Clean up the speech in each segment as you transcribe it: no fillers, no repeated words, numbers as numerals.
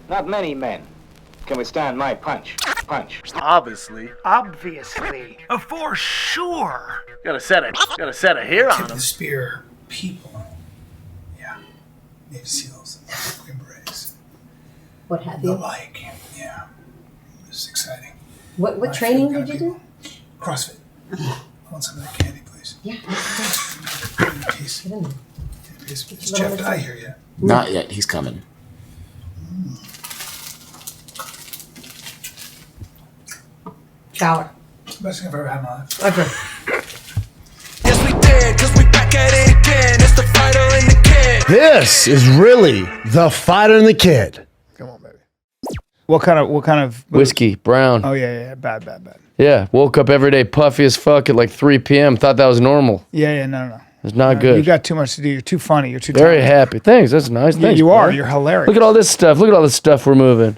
Not many men can withstand my punch. Obviously. For sure. Got a set of hair on Tip of him. the spear, people. Yeah. Navy SEALs, Green Berets. What have The you? like. Yeah. It was exciting. What training did you do? CrossFit. I want some of that candy, please. Yeah. Peace. Get in there. Is Jeff Dye here yet? Not yet. He's coming. Shower. Best thing I've ever had in my life. Okay. Yes, we did, cause we back at it again. It's the fighter and the kid. This is really the fighter and the kid. Come on, baby. What kind of Whiskey, brown. Oh yeah, bad. Yeah, woke up every day puffy as fuck at like 3 p.m. Thought that was normal. Yeah, no. It's not good. You got too much to do. You're too funny. You're too Very talented. happy. Thanks. That's nice. Yeah, Thanks, you are. bro. You're hilarious. Look at all this stuff. Look at all the stuff we're moving.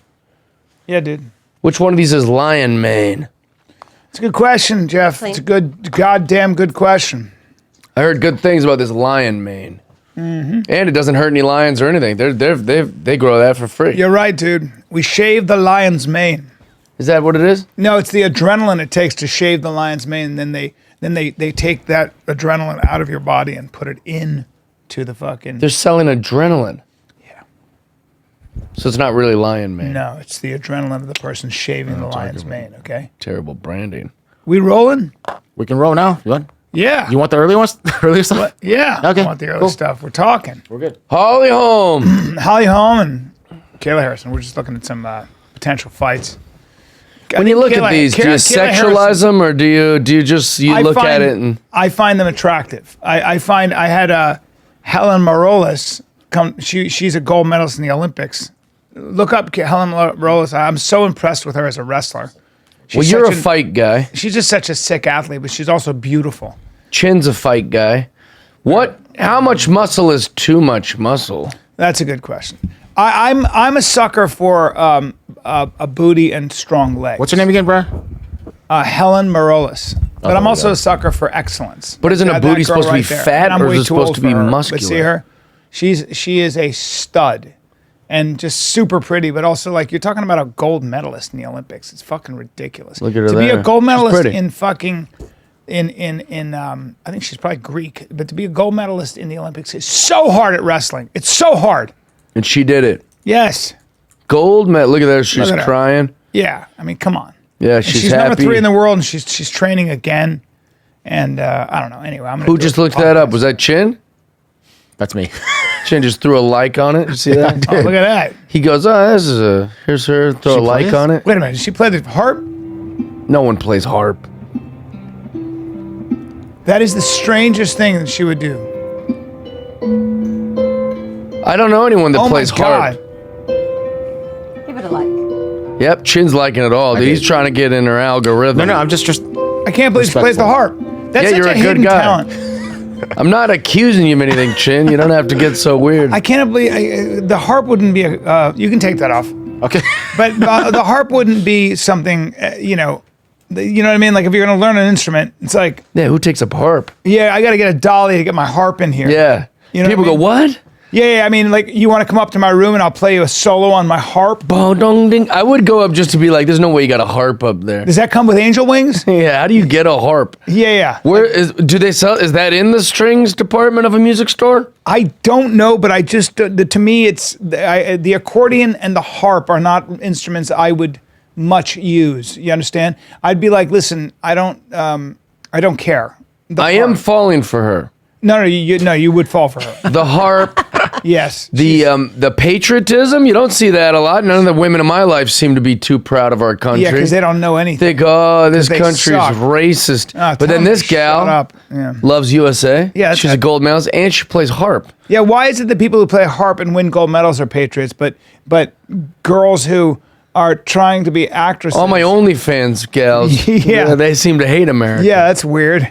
Yeah, dude. Which one of these is lion mane? It's a good question, Jeff. It's a goddamn good question. I heard good things about this lion mane. Mm-hmm. And it doesn't hurt any lions or anything. They grow that for free. You're right, dude. We shave the lion's mane. Is that what it is? No, it's the adrenaline it takes to shave the lion's mane. Then they take that adrenaline out of your body and put it in to the fucking. They're selling adrenaline. Yeah. So it's not really lion mane. No, it's the adrenaline of the person shaving the lion's mane. Okay. Terrible branding. We rolling? We can roll now. You want? Yeah. You want the early ones? Early stuff? Yeah. Okay, I want the early cool. stuff. We're talking. We're good. Holly Holm. Holly Holm and Kayla Harrison. We're just looking at some potential fights. When you look at these, do you sexualize them or do you just look at it and I find them attractive. I find I had Helen Maroulis come. She's a gold medalist in the Olympics. Look up Helen Maroulis. I'm so impressed with her as a wrestler. well, you're a fight guy. She's just such a sick athlete, but she's also beautiful. Chin's a fight guy. How much muscle is too much muscle? That's a good question. I'm a sucker for a booty and strong legs. What's her name again, bro? Helen Maroulis. But I'm also a sucker for excellence. But isn't a That booty girl supposed to be there. fat, And I'm or is way it too supposed old to for be her. muscular? But see her? She is a stud. And just super pretty, but also like you're talking about a gold medalist in the Olympics. It's fucking ridiculous. Look at her to be there. a gold She's medalist pretty. in fucking I think she's probably Greek, but to be a gold medalist in the Olympics is so hard at wrestling. It's so hard. And she did it. Yes. Gold medal. Look at that. She's Look at her. crying. Yeah. I mean, come on. Yeah, And she's she's happy. number 3 in the world, and she's training again. And I don't know. Anyway, I'm gonna Who do just a looked that up? podcast. Was that Chin? That's me. Chin just threw a like on it. You see that? Oh, look at that. He goes, here's her. Throw a like plays? on it. Wait a minute. Did she play the harp? No one plays harp. That is the strangest thing that she would do. I don't know anyone that Oh plays my God. harp. Give it a like. Yep, Chin's liking it all. Dude. He's trying to get in her algorithm. No, I'm just. I can't believe she plays the harp. That's Yeah, such you're a a good hidden guy. talent. I'm not accusing you of anything, Chin. You don't have to get so weird. I can't believe the harp wouldn't be a. You can take that off. Okay. But the harp wouldn't be something. You know what I mean. Like if you're gonna learn an instrument, it's like, Yeah, who takes up harp? yeah, I got to get a dolly to get my harp in here. Yeah. You know People what I go, mean? what? Yeah. I mean, like you want to come up to my room and I'll play you a solo on my harp. Bo dong ding. I would go up just to be like, there's no way you got a harp up there. Does that come with angel wings? Yeah, how do you get a harp? Yeah. Do they sell? Is that in the strings department of a music store? I don't know, but I just to me it's the accordion and the harp are not instruments I would much use. You understand? I'd be like, listen, I don't care. I am falling for her. No, you would fall for her. The harp, Yes. the patriotism. You don't see that a lot. None of the women in my life seem to be too proud of our country. Yeah, because they don't know anything. They go, oh, this they country's suck. racist. Tell But then them this to gal shut up. Yeah. loves USA. Yeah, that's she's a right. gold medalist and she plays harp. Yeah, why is it that people who play harp and win gold medals are patriots, but girls who are trying to be actresses? All my OnlyFans gals, Yeah. they seem to hate America. Yeah, that's weird.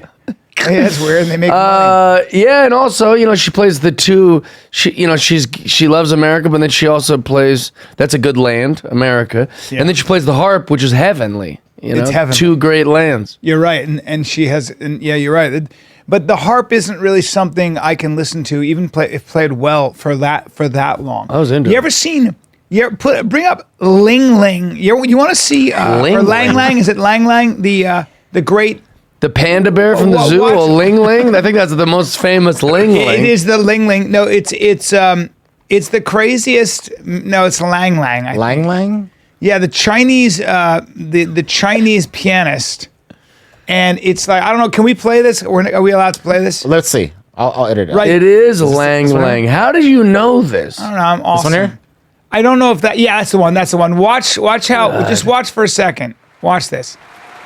Yeah, that's weird. And they make money. Yeah, and also, she plays the two. She loves America, but then she also plays. That's a good land, America, Yeah. and then she plays the harp, which is heavenly. It's heavenly. Two great lands. You're right, and she has. And yeah, you're right. But the harp isn't really something I can listen to, even if played well for that long. I was into You it. ever seen Yeah, bring up Ling Ling. You want to see Ling or Lang Ling? Lang? Is it Lang Lang? The great. The panda bear from the zoo, watch- or Ling Ling? I think that's the most famous Ling Ling. It is the Ling Ling. No, it's the craziest. No, it's Lang Lang. I think. Lang Lang? Yeah, the Chinese the Chinese pianist, and it's like I don't know. Can we play this? Are we allowed to play this? Let's see. I'll edit it. Right. It is Lang this one? Lang. How did you know this? I don't know. I'm awesome. This one here? I don't know if that. Yeah, that's the one. That's the one. Watch how. Just watch for a second. Watch this.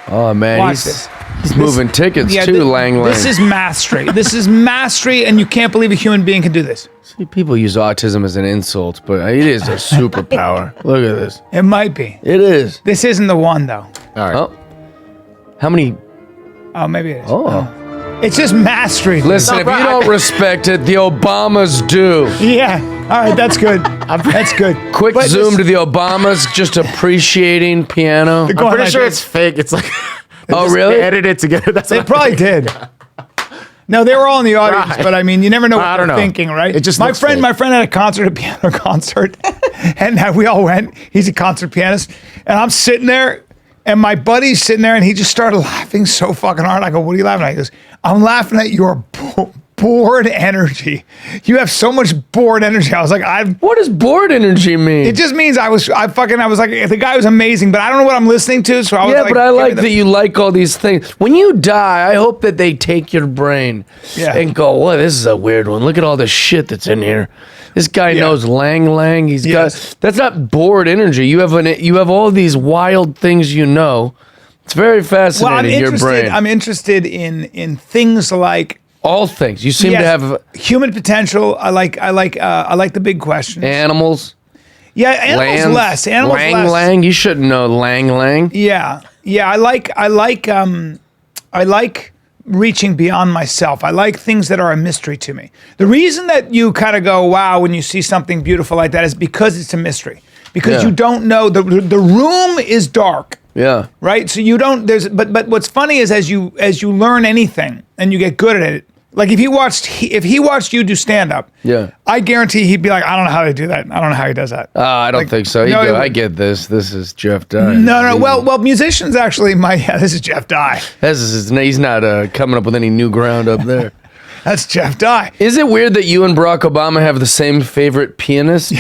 Oh man, Watch this. he's moving tickets too, Lang Lang. This is mastery. This is mastery, and you can't believe a human being can do this. See, people use autism as an insult, but it is a superpower. Look at this. It might be. It is. This isn't the one though. All right. Oh, how many? Oh, maybe it is. Oh, It's just mastery. listen. If you don't respect it, the Obamas do. Yeah. All right. That's good. That's good. Quick But zoom this- to the Obamas just appreciating piano. Go I'm on, pretty like sure this. it's fake. It's like Oh, just- really? They edited it together. That's They what probably did. No, they were all in the audience, Right. but I mean, you never know what I they're don't know. thinking, right? It just my looks friend fake. had a concert, a piano concert, and we all went. He's a concert pianist, and I'm sitting there, and my buddy's sitting there, and he just started laughing so fucking hard. I go, "What are you laughing at?" He goes, "I'm laughing at your bored energy. You have so much bored energy." I was like, What does bored energy mean? It just means I was like, the guy was amazing, but I don't know what I'm listening to. So I was Yeah, like, but I give me like the- that you like all these things. When you die, I hope that they take your brain and go, "Well, this is a weird one. Look at all the shit that's in here. This guy knows Lang Lang. He's Yes. got that's not bored energy. You have all these wild things you know. It's very fascinating. Your brain, I'm interested in things like all things. You seem to have human potential. I like the big questions. animals. Yeah, animals lands, less. Animals Lang less. Lang. You should know Lang Lang. Yeah. I like reaching beyond myself. I like things that are a mystery to me. The reason that you kind of go, wow, when you see something beautiful like that is because it's a mystery. Because Yeah. you don't know the room is dark. Yeah. Right? So you don't but what's funny is as you learn anything and you get good at it, like if he watched you do stand up, Yeah. I guarantee he'd be like, I don't know how to do that. I don't know how he does that. I don't think so. You no, go, it- I get this. This is Jeff Dye. No. Well, musicians actually this is Jeff Dye. He's not coming up with any new ground up there. That's Jeff Dye. Is it weird that you and Barack Obama have the same favorite pianist?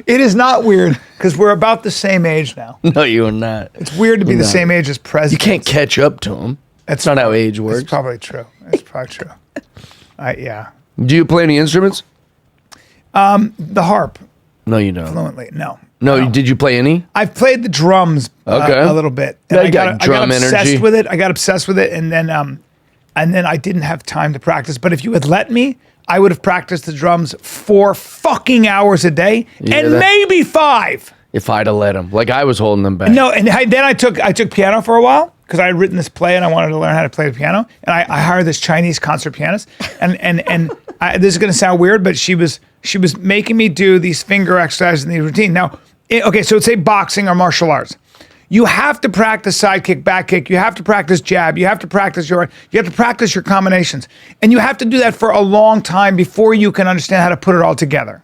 It is not weird because we're about the same age now. No, you are not. It's weird to be the same age as You president. can't catch up to him. That's not how age That's works. probably true. That's probably true. Yeah. Do you play any instruments? The harp No, you don't. fluently. No. No, did you play any? I've played the drums Okay. a little bit. Yeah, And you got drum obsessed energy. with it. I got obsessed with it, and then I didn't have time to practice. But if you had let me, I would have practiced the drums 4 fucking hours a day, hear and that? maybe 5. If I'd have let him, like I was holding them back. No, and then I took piano for a while because I had written this play and I wanted to learn how to play the piano. And I hired this Chinese concert pianist, and this is going to sound weird, but she was making me do these finger exercises in the routine. Now, okay, so say boxing or martial arts. You have to practice side kick, back kick. You have to practice jab. You have to practice your combinations, and you have to do that for a long time before you can understand how to put it all together.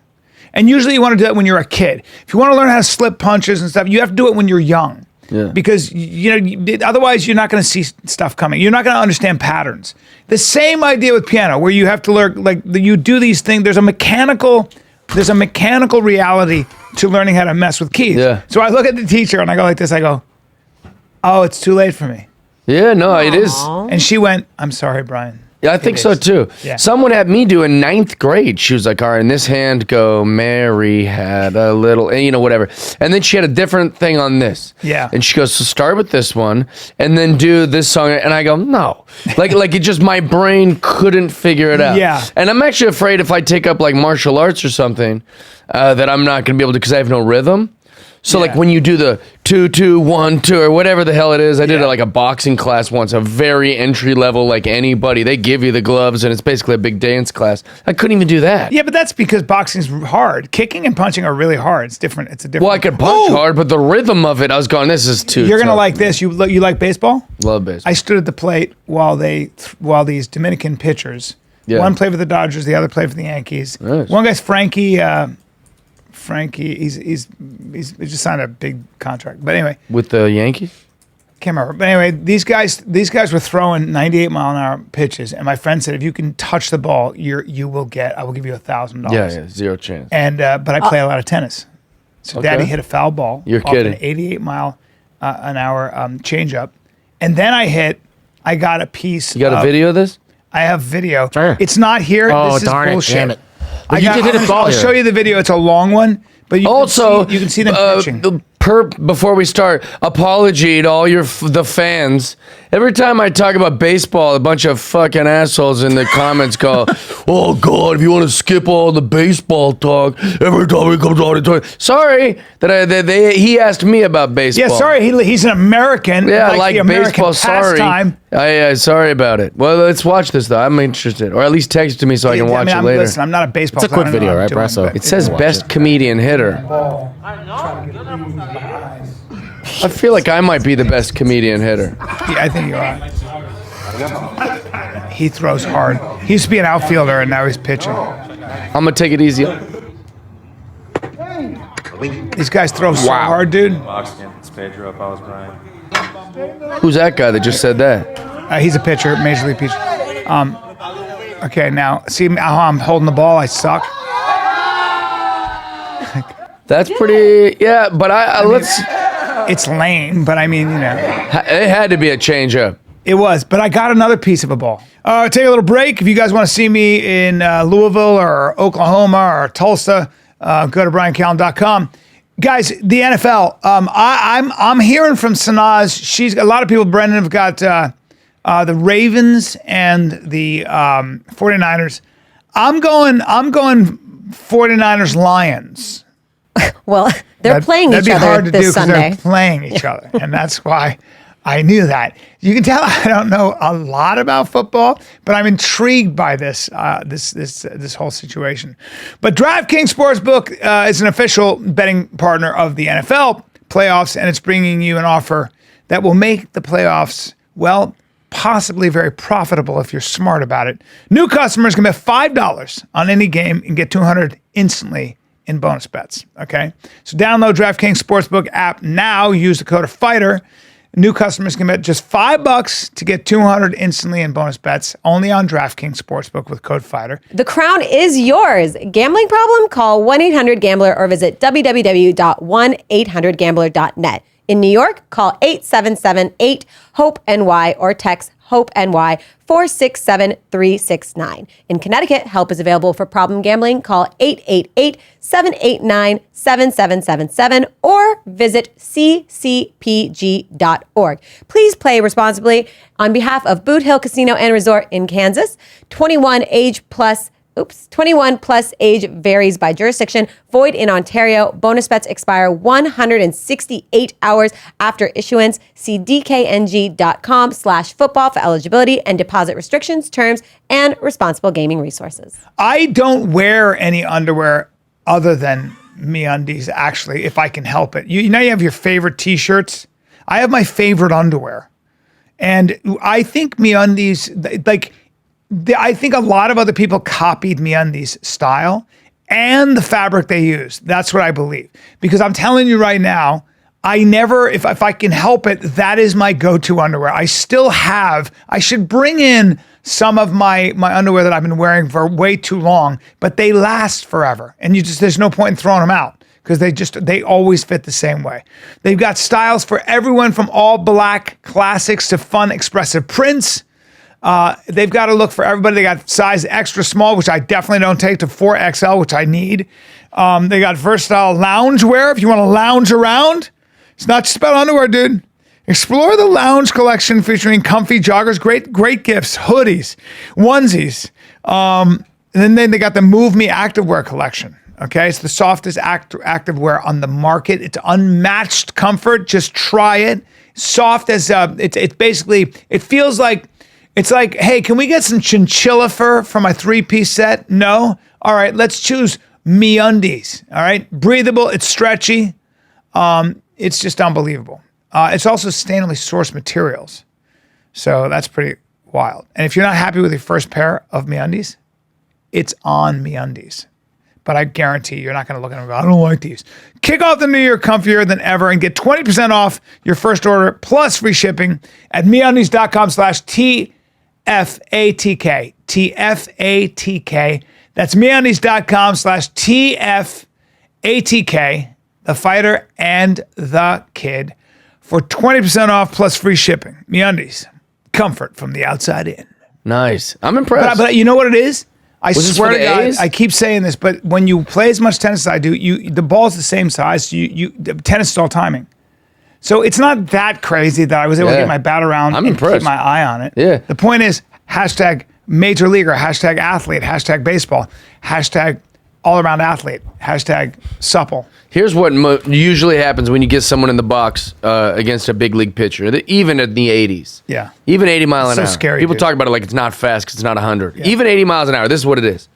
And usually you want to do that when you're a kid. If you want to learn how to slip punches and stuff, you have to do it when you're young. Yeah. Because otherwise you're not going to see stuff coming. You're not going to understand patterns. The same idea with piano, where you have to learn, like you do these things. There's a mechanical reality to learning how to mess with keys. Yeah. So I look at the teacher and I go like this. I go, "Oh, it's too late for me." Yeah, no, it is. And she went, "I'm sorry, Brian." Yeah, I think so too. Yeah. Someone had me do in 9th grade. She was like, all right, in this hand go, Mary had a little, and whatever. And then she had a different thing on this. Yeah. And she goes, so start with this one and then do this song. And I go, no. Like it just, my brain couldn't figure it out. Yeah. And I'm actually afraid if I take up like martial arts or something, that I'm not going to be able to, because I have no rhythm. So like when you do the 2, 2, 1, 2 or whatever the hell it is, I did like a boxing class once, a very entry level, like anybody. They give you the gloves and it's basically a big dance class. I couldn't even do that. Yeah, but that's because boxing's hard. Kicking and punching are really hard. It's different. It's a different. Well, I could punch hard, but the rhythm of it, I was going, this is too You're gonna tough. like this. You like baseball? Love baseball. I stood at the plate while these Dominican pitchers. Yeah. One played for the Dodgers, the other played for the Yankees. Nice. One guy's Frankie Frankie. He's just signed a big contract. But anyway, With the Yankees? can't remember. But anyway, these guys were throwing 98-mile-an-hour pitches, and my friend said, if you can touch the ball, I will give you $1,000. Yeah, zero chance. And but I play a lot of tennis. So Okay. Daddy hit a foul ball. You're off kidding. An 88-mile-an-hour changeup, and then I got a piece. You got a video of this? I have video. Sure. It's not here. Oh, this is darn it, bullshit. damn it. But you did hit a ball I'll here. show you the video. It's a long one, but you can see them pitching. Before we start, apology to all the fans. Every time I talk about baseball, a bunch of fucking assholes in the comments go, "Oh God, if you want to skip all the baseball talk, every time he comes on to talk." Sorry that he asked me about baseball. Yeah, sorry. He's an American. Yeah, likes like the American baseball. Sorry. pastime. Sorry about it. Well, let's watch this though. I'm interested, or at least text it to me so I can watch it later. Listen, I'm not a baseball. It's a quick player. I don't know video, what I'm right, doing, Brasso? but It says best comedian hitter. I feel like I might be the best comedian hitter. Yeah, I think you are. He throws hard. He used to be an outfielder, and now he's pitching. I'm gonna take it easy. These guys throw so hard, dude. It's Pedro if I was Bryan. Who's that guy that just said that? He's a pitcher, major league pitcher. Okay, now see how I'm holding the ball. I suck. That's pretty. Yeah, but let's. It's lame, but I mean, you know. It had to be a changeup. It was, but I got another piece of a ball. Take a little break. If you guys want to see me in Louisville or Oklahoma or Tulsa, go to bryancallen.com. Guys, the NFL. I'm hearing from Sanaz. A lot of people. Brendan have got the Ravens and the 49ers. I'm going 49ers Lions. Well, they're playing each That'd be hard other to do this because Sunday. they're playing each other, and that's why I knew that. You can tell I don't know a lot about football, but I'm intrigued by this whole situation. But DraftKings Sportsbook is an official betting partner of the NFL playoffs, and it's bringing you an offer that will make the playoffs, well, possibly very profitable if you're smart about it. New customers can bet $5 on any game and get $200 instantly in bonus bets, okay? So download DraftKings Sportsbook app now. Use the code FIGHTER. New customers can bet just $5 to get $200 instantly in bonus bets only on DraftKings Sportsbook with code FIGHTER. The crown is yours. Gambling problem? Call 1-800-GAMBLER or visit www.1800gambler.net. In New York, call 877-8-HOPE-NY or text HOPE-NY 467-369. In Connecticut, help is available for problem gambling. Call 888-789-7777 or visit ccpg.org. Please play responsibly. On behalf of Boot Hill Casino and Resort in Kansas, 21 plus age varies by jurisdiction. Void in Ontario. Bonus bets expire 168 hours after issuance. See dkng.com/football for eligibility and deposit restrictions, terms, and responsible gaming resources. I don't wear any underwear other than MeUndies, actually, if I can help it. You know you have your favorite T-shirts? I have my favorite underwear. And I think MeUndies, I think a lot of other people copied MeUndies' style and the fabric they use. That's what I believe. Because I'm telling you right now, I never, if I can help it, that is my go-to underwear. I should bring in some of my underwear that I've been wearing for way too long, but they last forever. And there's no point in throwing them out because they always fit the same way. They've got styles for everyone from all black classics to fun expressive prints. They've got to look for everybody. They got size extra small, which I definitely don't take, to 4XL, which I need. They got versatile lounge wear if you want to lounge around. It's not just about underwear, dude. Explore the lounge collection featuring comfy joggers, great gifts, hoodies, onesies. And then they got the Move Me activewear collection. Okay, it's the softest activewear on the market. It's unmatched comfort. Just try it. Soft as it's basically. It feels like. It's like, hey, can we get some chinchilla fur for my 3-piece set? No? All right, let's choose MeUndies. All right, breathable, it's stretchy. It's just unbelievable. It's also sustainably sourced materials. So that's pretty wild. And if you're not happy with your first pair of MeUndies, it's on MeUndies. but I guarantee you're not going to look at them and go, I don't like these. Kick off the new year comfier than ever and get 20% off your first order plus free shipping at meundies.com/TFATK. TFATK. That's meundies.com/TFATK. The fighter and the kid for 20% off plus free shipping. MeUndies. Comfort from the outside in. Nice. I'm impressed. But you know what it is? I Was this swear for to the God, A's? I keep saying this, but when you play as much tennis as I do, the ball's the same size. So tennis is all timing. So it's not that crazy that I was able to Yeah. get my bat around I'm and impressed. keep my eye on it. Yeah. The point is, hashtag major leaguer, hashtag athlete, hashtag baseball, hashtag all around athlete, hashtag supple. Here's what usually happens when you get someone in the box against a big league pitcher, even in the 80s. Yeah. Even 80 mile an So hour. scary, People dude. talk about it like it's not fast because it's not 100. Even 80 miles an hour, this is what it is.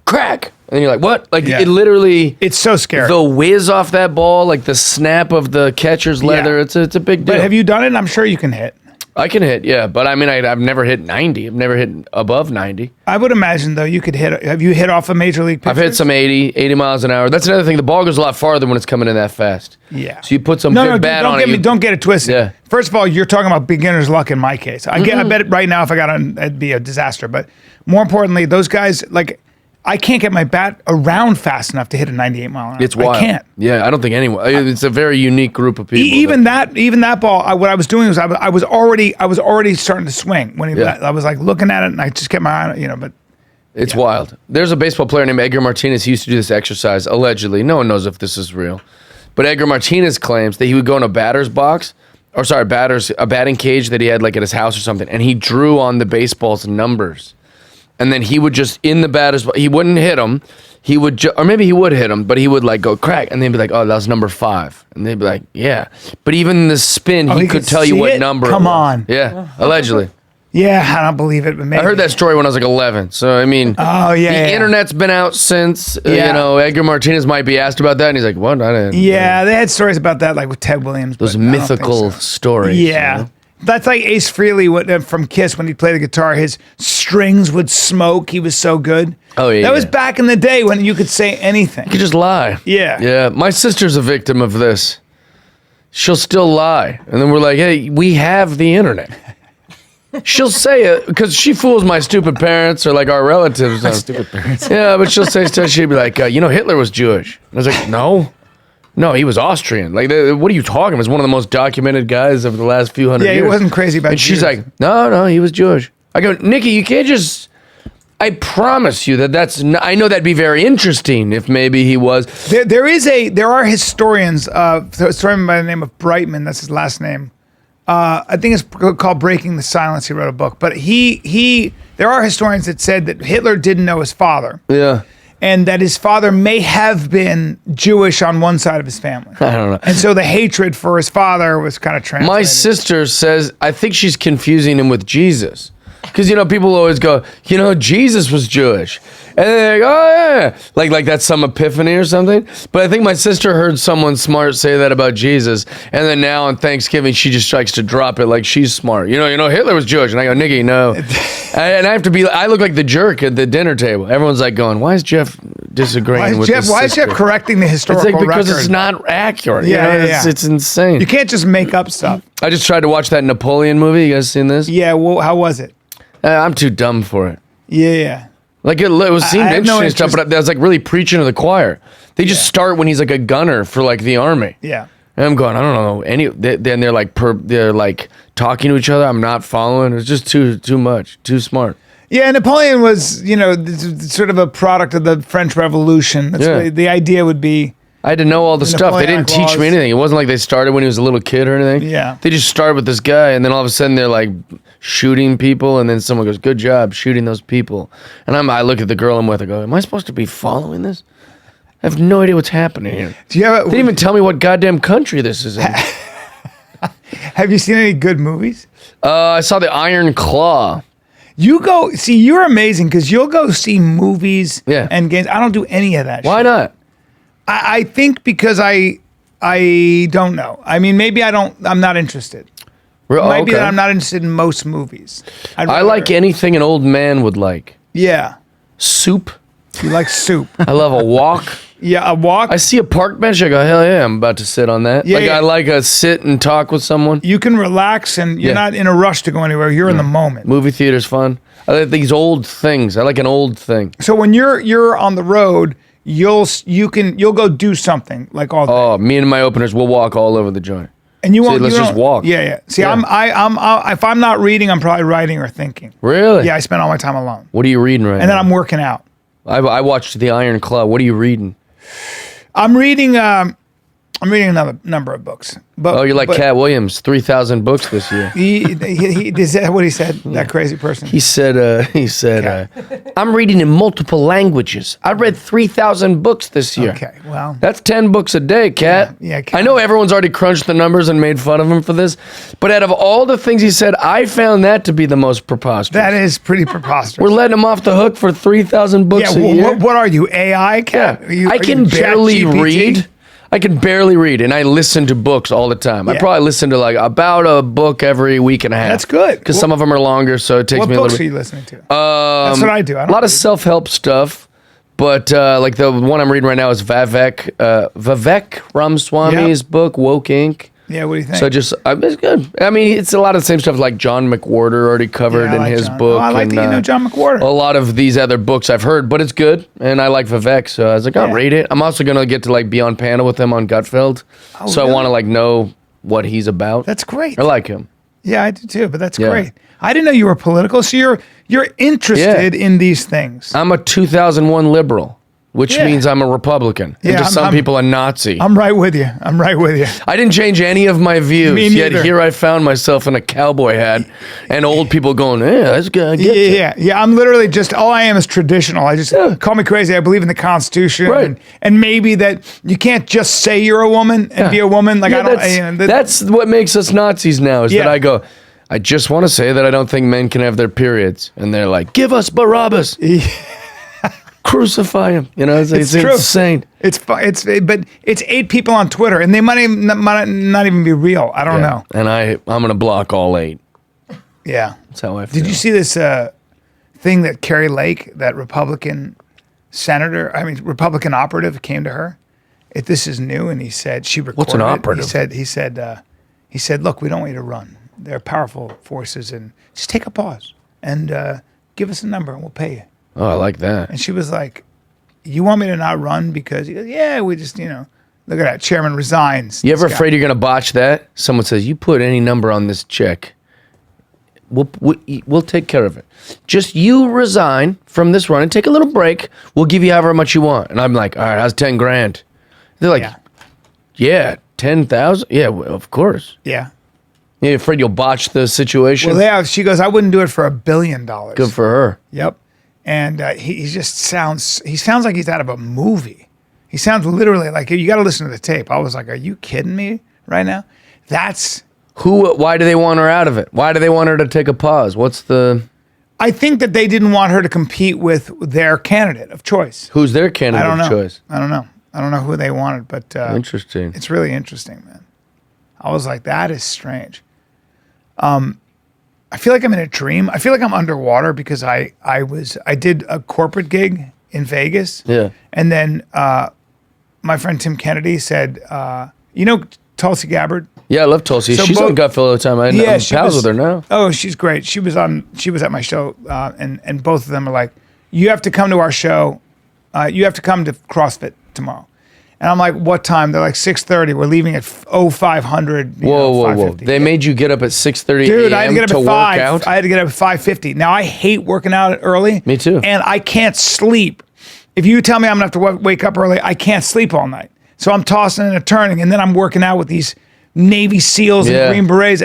Crack! And you're like, what? Like, Yeah. it literally... It's so scary. The whiz off that ball, like the snap of the catcher's leather, Yeah. it's a big deal. But have you done it? I'm sure you can hit. I can hit, yeah. But I mean, I've never hit 90. I've never hit above 90. I would imagine, though, you could hit. Have you hit off a major league pitcher? I've hit some 80 miles an hour. That's another thing. The ball goes a lot farther when it's coming in that fast. Yeah. So you put some No, big bat don't on get it. me. Don't get it twisted. Yeah. First of all, you're talking about beginner's luck in my case. I bet it right now if I got on, it'd be a disaster. But more importantly, those guys, like, I can't get my bat around fast enough to hit a 98 mile an hour. It's wild. I can't. Yeah, I don't think anyone. It's a very unique group of people. Even that ball. What I was doing was I was already starting to swing when I was like looking at it, and I just kept my eye on it, but. It's wild. There's a baseball player named Edgar Martinez. He used to do this exercise, allegedly. No one knows if this is real. But Edgar Martinez claims that he would go in a batter's box, a batting cage that he had like at his house or something, and he drew on the baseball's numbers. And then he would just, in the batter's box, he wouldn't hit him. He would, or maybe he would hit him, but he would like go crack, and they'd be like, oh, that was number 5. And they'd be like, yeah. But even in the spin, he could tell you see what it? number Come it was. on. Yeah, allegedly. Yeah, I don't believe it, but maybe. I heard that story when I was like 11. So, I mean, the internet's been out since, Edgar Martinez might be asked about that. And he's like, what? I didn't. Yeah, they had stories about that, like with Ted Williams. Those but I don't think mythical so. stories. Yeah. You know? That's like Ace Frehley from Kiss when he played the guitar. His strings would smoke. He was so good. Oh, yeah. That was back in the day when you could say anything. You could just lie. Yeah. Yeah. My sister's a victim of this. She'll still lie. And then we're like, hey, we have the internet. She'll say it because she fools my stupid parents or like our relatives. Stupid parents. Yeah, but she'll say stuff. She'd be like, Hitler was Jewish. And I was like, no, he was Austrian. Like, what are you talking about? He was one of the most documented guys of the last few hundred years. Yeah, he wasn't crazy about And she's Jews. like, no, he was Jewish. I go, Nikki, you can't just. I promise you I know that'd be very interesting if maybe he was. There are historians, a historian by the name of Brightman, that's his last name. I think it's called Breaking the Silence. He wrote a book, but there are historians that said that Hitler didn't know his father. Yeah. And that his father may have been Jewish on one side of his family. I don't know. And so the hatred for his father was kind of translated. My sister says, I think she's confusing him with Jesus. Because, people always go, Jesus was Jewish. And they're like, oh, yeah. Like that's some epiphany or something. But I think my sister heard someone smart say that about Jesus. And then now on Thanksgiving, she just likes to drop it like she's smart. Hitler was Jewish. And I go, Nikki, no. And I have to I look like the jerk at the dinner table. Everyone's like going, why is Jeff disagreeing with his Why is Jeff sister? correcting the historical It's like because record? it's not accurate. Yeah. It's insane. You can't just make up stuff. I just tried to watch that Napoleon movie. You guys seen this? Yeah, well, how was it? I'm too dumb for it. Yeah. Like it seemed I have no interesting stuff, but I was like really preaching to the choir. They just start when he's like a gunner for like the army. Yeah. And I'm going, I don't know any. Then they're like talking to each other. I'm not following. It's just too much, too smart. Yeah, Napoleon was, sort of a product of the French Revolution. That's Yeah. the idea would be. I had to know all the stuff. They didn't Napoleonic teach me laws. anything. It wasn't like they started when he was a little kid or anything. Yeah. They just started with this guy, and then all of a sudden they're like shooting people, and then someone goes, "Good job shooting those people." And I look at the girl I'm with. I go, "Am I supposed to be following this? I have no idea what's happening here." Do you have They didn't even tell me what goddamn country this is in. Have you seen any good movies? I saw the Iron Claw. You're amazing because you'll go see movies Yeah. and games. I don't do any of that. Why shit. not? I think because I don't know. I mean, maybe I'm not interested. Maybe that I'm not interested in most movies. I like anything an old man would like. Yeah. Soup. You like soup. I love a walk. Yeah, a walk. I see a park bench. I go, hell yeah, I'm about to sit on that. Yeah, like yeah. I like a sit and talk with someone. You can relax and you're Yeah. not in a rush to go anywhere. You're in the moment. Movie theater's fun. I like these old things. I like an old thing. So when you're on the road, you'll go do something like all day. Oh, me and my openers will walk all over the joint. And you See, won't. let's you just don't- walk. Yeah, yeah. See, Yeah. if I'm not reading, I'm probably writing or thinking. Really? Yeah, I spend all my time alone, What are you reading right and then now? I'm working out. I watched The Iron Claw. What are you reading? I'm reading. I'm reading another number of books. But Oh, you're like but Cat Williams, 3,000 books this year. He is that what he said? That crazy person. He said, I'm reading in multiple languages. I read 3,000 books this year. Okay, well, That's 10 books a day, Cat. Yeah, Cat. I know everyone's already crunched the numbers and made fun of him for this, but out of all the things he said, I found that to be the most preposterous. that is pretty preposterous. We're letting him off the hook for 3,000 books yeah. a year. What are you, AI Cat? Yeah. Are you, I are can you barely ChatGPT? read. I can barely read, and I listen to books all the time. I Yeah. probably listen to like about a book every week and a half. That's good. Because some of them are longer, so it takes What me a books little are bit. you listening to? That's what I do. I A don't lot of read. self-help stuff, but like the one I'm reading right now is Vivek Ramaswamy's book, Woke Inc. Yeah, what do you think? So it's good. I mean, it's a lot of the same stuff like John McWhorter already covered Yeah, I in like his John. book. Oh, I like and, that you know John McWhorter. A lot of these other books I've heard, but it's good, and I like Vivek, so I was like, I'll Yeah. read it. I'm also gonna get to like be on panel with him on Gutfeld, so really? I want to like know what he's about. That's great. I like him. Yeah, I do too. But that's Yeah. great. I didn't know you were political. So you're interested in these things. I'm a 2001 liberal, which Yeah. means I'm a Republican, Yeah, and to I'm- some I'm- people a Nazi. I'm right with you. I'm right with you. I didn't change any of my views, Me yet neither. here I found myself in a cowboy hat, and old people going, "Yeah, that's good." Yeah. I'm literally just all I am is traditional. I just call me crazy. I believe in the Constitution, Right. and maybe that you can't just say you're a woman and be a woman. Like Yeah, I don't. that's, that's what makes us Nazis now. Is Yeah. that I go, I just want to say that I don't think men can have their periods, and they're like, "Give us Barabbas, crucify him." You know, it's true. insane. but it's 8 people on Twitter, and they might not even be real. I don't know. And I'm gonna block all 8. Yeah. That's how I feel. Did you see this thing that Carrie Lake, that Republican Republican operative, came to her? This is new, and he said she recorded. What's an it. operative? He said, look, we don't want you to run. They're powerful forces, and just take a pause and give us a number, and we'll pay you. Oh, I like that. And she was like, you want me to not run? Because he goes, yeah, we just, look at that, chairman resigns. You ever This guy- afraid you're gonna botch that? Someone says, "You put any number on this check, we'll take care of it. Just you resign from this run and take a little break. We'll give you however much you want." And I'm like, "All right, how's 10 grand?" They're like, "Yeah, 10,000. Yeah, well, of course." Yeah. You afraid you'll botch the situation? Well, she goes, I wouldn't do it for $1 billion. Good for her. Yep. And he just sounds like he's out of a movie. He sounds literally like, you got to listen to the tape. I was like, are you kidding me right now? Why do they want her out of it? Why do they want her to take a pause? I think that they didn't want her to compete with their candidate of choice. Who's their candidate I don't know. of choice? I don't know. I don't know who they wanted, but Interesting. it's really interesting, man. I was like, that is strange. I feel like I'm in a dream. I feel like I'm underwater because I did a corporate gig in Vegas. Yeah. And then my friend Tim Kennedy said, Tulsi Gabbard? Yeah, I love Tulsi. So She's on Gutfeld all the time. I'm she pals was- with her now. Oh, she's great. She was at my show, and both of them are like, you have to come to our show. You have to come to CrossFit tomorrow. And I'm like, what time? They're like 6:30. We're leaving at 0500. Whoa. 5:50. They made you get up at 6:30 Dude, I had to a.m. get up to at work 5. out? I had to get up at 5:50. Now, I hate working out early. Me too. And I can't sleep. If you tell me I'm going to have to wake up early, I can't sleep all night. So I'm tossing and turning, and then I'm working out with these Navy SEALs Yeah. and Green Berets.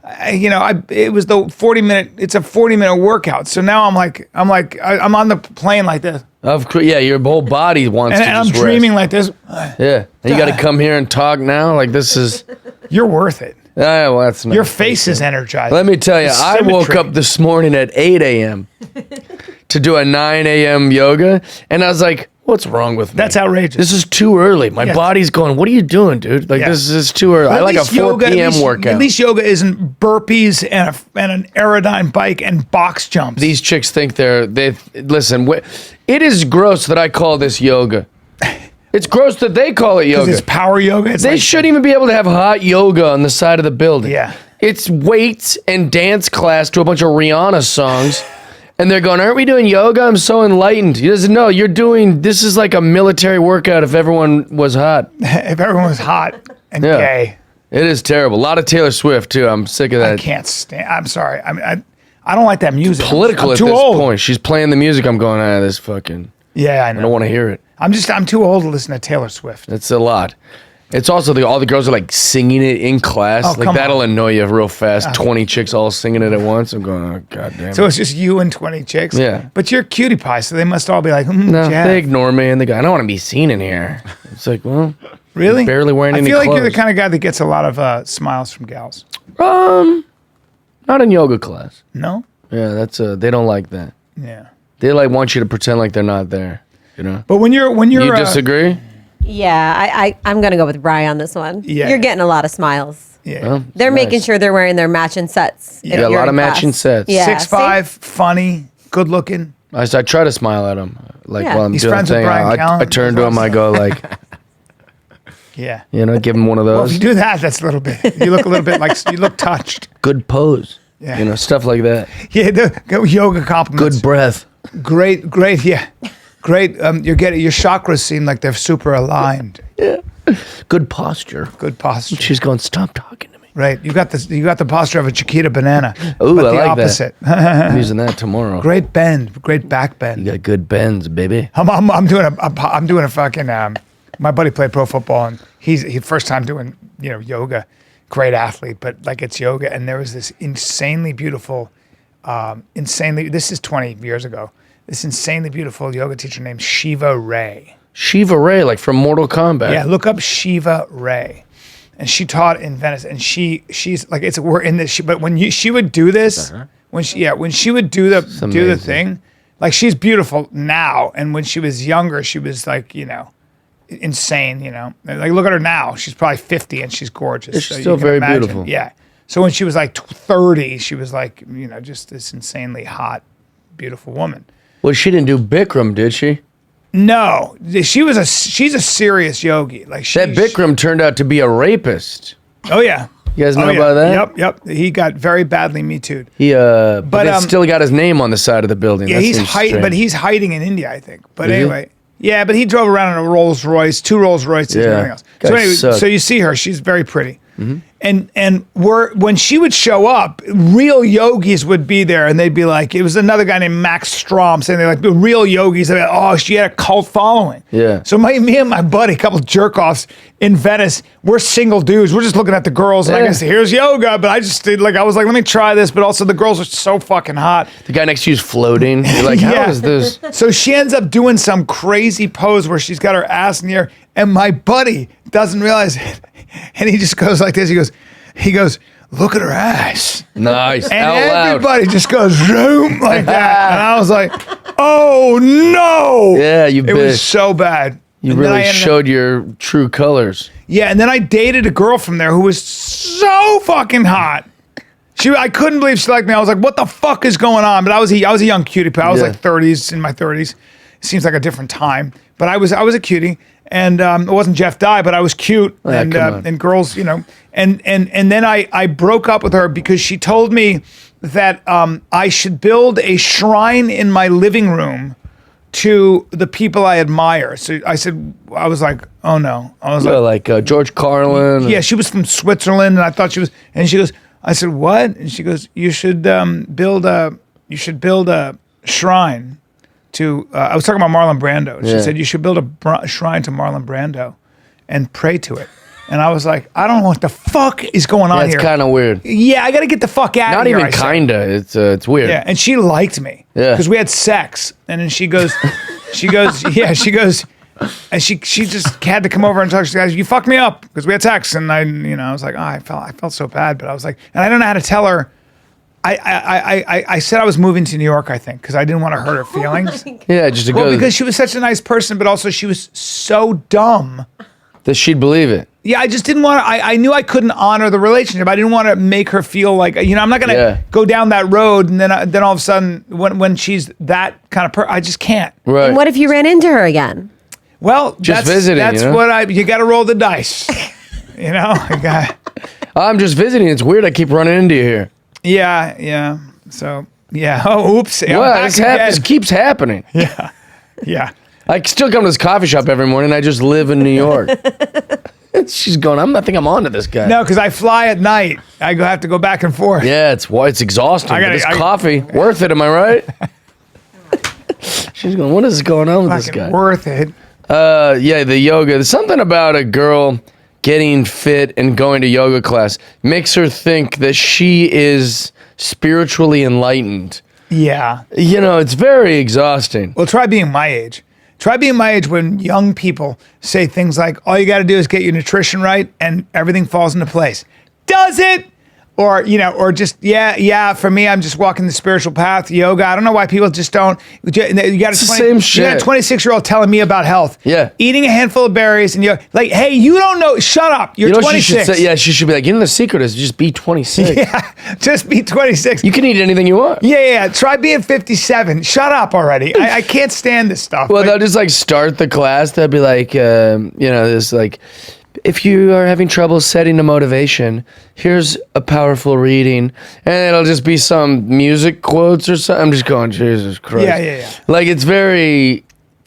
It was the 40-minute, it's a 40-minute workout. So now I'm on the plane like this. Yeah, your whole body wants And to I'm just dreaming rest. like this. Yeah, and you got to come here and talk now. Like this is. You're worth it. Well, that's not. Your face is energized. Let me tell you, The I woke symmetry. up this morning at 8 a.m. to do a 9 a.m. yoga, and I was like, What's wrong with me? That's outrageous. This is too early. My Yes. body's going, what are you doing, dude? Like, Yeah. this is too early. But I at like a least 4 yoga- p.m. workout. At least yoga isn't burpees and an aerodyne bike and box jumps. These chicks think listen, it is gross that I call this yoga. It's gross that they call it yoga. It's power yoga. It's They like- shouldn't even be able to have hot yoga on the side of the building. Yeah. It's weights and dance class to a bunch of Rihanna songs. And they're going, aren't we doing yoga? I'm so enlightened. He doesn't know. This is like a military workout if everyone was hot. If everyone was hot and Yeah. gay. It is terrible. A lot of Taylor Swift, too. I'm sick of that. I can't stand. I'm sorry. I mean, I don't like that music. Political I'm at too this old. point. She's playing the music. I'm going, this fucking... Yeah, I know. I don't want to hear it. I'm too old to listen to Taylor Swift. It's a lot. It's also all the girls are like singing it in class. Oh, like come that'll on. annoy you real fast. 20 chicks all singing it at once. I'm going, oh god damn. So it's just you and 20 chicks? Yeah. But you're cutie pie, so they must all be like, no, Jeff. they ignore me and they go, I don't want to be seen in here. It's like, well, Really? you're barely wearing I any feel like clothes. you're the kind of guy that gets a lot of smiles from gals. Not in yoga class. No? Yeah, that's they don't like that. Yeah. They like want you to pretend like they're not there. You know. But when you're You disagree? Yeah, I'm going to go with Bryan on this one. Yeah. You're getting a lot of smiles. Yeah. Well, They're nice. making sure they're wearing their matching sets. if Yeah, a you're lot in of matching class. sets. Yeah. 6'5", funny, good looking. I try to smile at them, like Yeah. while I'm He's doing friends the with thing. Bryan Callen. I turn to him. I go like, Yeah. give him one of Well, those. if you do that, that's a little bit. You look a little bit like you look touched. Good pose. Yeah. Stuff like that. Yeah, the yoga compliments. Good breath. Great, yeah. Great. Your chakras seem like they're super aligned. Good posture. Good posture. She's going, stop talking to me. Right. You got the posture of a Chiquita banana. Ooh, but I the like opposite. that. I'm using that tomorrow. Great bend, great back bend. You got good bends, baby. I'm doing a fucking. My buddy played pro football, and he first time doing yoga. Great athlete, but like it's yoga, and there was this insanely beautiful, This is 20 years ago. This insanely beautiful yoga teacher named Shiva Ray. Shiva Ray, like from Mortal Kombat. Yeah, look up Shiva Ray, and she taught in Venice, and she's like we're in this. But when she would do this, when she would do the amazing. thing, like she's beautiful now, and when she was younger, she was like insane. Like look at her now; she's probably 50 and she's gorgeous. She's So you still can very imagine. beautiful. Yeah. So when she was like 30, she was like just this insanely hot, beautiful woman. Well, she didn't do Bikram, did she? No, she's a serious yogi. Like That Bikram turned out to be a rapist. Oh yeah. You guys know yeah. about that? Yep. He got very badly Me Too'd. He but But, it's still got his name on the side of the building. Yeah, That he's seems hiding, strange. but he's hiding in India, I think. But Is he? anyway, yeah, but he drove around in a Rolls Royce, 2 Rolls Royces, and Yeah. everything else. Guy So anyway, sucked. so you see her; she's very pretty. And when she would show up, real yogis would be there, and they'd be like, it was another guy named Max Strom saying they're like the real yogis. They're like, oh, she had a cult following. Yeah. So me and my buddy, a couple of jerk offs in Venice, we're single dudes. We're just looking at the girls, and I Yeah. guess here's yoga, but I was like, let me try this, but also the girls are so fucking hot. the guy next to you's floating. You're like, how is this? So she ends up doing some crazy pose where she's got her ass in the air, and my buddy doesn't realize it, and he just goes like this. He goes, look at her ass. Nice. And Out loud. everybody just goes zoom like that. And I was like, oh no. Yeah, you It was bitch. so bad. You And then I really ended up- showed your true colors. Yeah, and then I dated a girl from there who was so fucking hot. I couldn't believe she liked me. I was like, what the fuck is going on? But I was a young cutie pie. I was Yeah. like 30s, in my 30s. Seems like a different time. But I was a cutie. And it wasn't Jeff Dye, but I was cute. Yeah, and come on. and girls, and then I broke up with her because she told me that I should build a shrine in my living room to the people I admire. So I was like, oh no. I was Like George Carlin. yeah, she was from Switzerland, and I thought she was. And she goes, I said, what? And she goes, you should build a shrine to. I was talking about Marlon Brando. And Yeah. She said you should build a shrine to Marlon Brando, and pray to it. And I was like, I don't know what the fuck is going on That's here. kind of weird. Yeah, I got to get the fuck out Not of here. even I said. kinda. It's weird. Yeah, and she liked me. Yeah. Because we had sex. And then she goes, and she just had to come over and talk. She goes, you fucked me up because we had sex. And I was like, oh, I felt so bad. But I was like, and I don't know how to tell her I said I was moving to New York, I think, because I didn't want to hurt her feelings. Yeah, just to Well, go. because she was such a nice person, but also she was so dumb. That she'd believe it. Yeah, I just didn't want to. I knew I couldn't honor the relationship. I didn't want to make her feel like, I'm not going to go down that road and then all of a sudden, when she's that kind of person, I just can't. Right. And what if you ran into her again? Well, Just that's, visiting, That's you know? what you got to roll the dice. I'm just visiting. It's weird. I keep running into you here. Yeah. So, yeah. Oh, oops. I'm Well, back this again. keeps happening. Yeah. I still come to this coffee shop every morning. I just live in New York. She's going, I think I'm on to this guy. No, because I fly at night. I have to go back and forth. Yeah, it's exhausting. I But gotta- this I- coffee, worth it, am I right? She's going, what is going on with this Fucking guy? worth it. Yeah, the yoga. There's something about a girl getting fit and going to yoga class makes her think that she is spiritually enlightened. Yeah. It's very exhausting. Well, try being my age. Try being my age when young people say things like, all you got to do is get your nutrition right and everything falls into place. Does it? Or, or just, for me, I'm just walking the spiritual path, yoga. I don't know why people just don't. You got It's the same shit. You got a 26-year-old telling me about health. Yeah. Eating a handful of berries and you're like, hey, you don't know. Shut up. You're You know what she 26. should say? Yeah, she should be like, the secret is just be 26. Yeah, just be 26. You can eat anything you want. Yeah. Try being 57. Shut up already. I can't stand this stuff. Well, they'll just start the class. They'll be like, this if you are having trouble setting a motivation, here's a powerful reading, and it'll just be some music quotes or something. I'm just going, Jesus Christ. Yeah.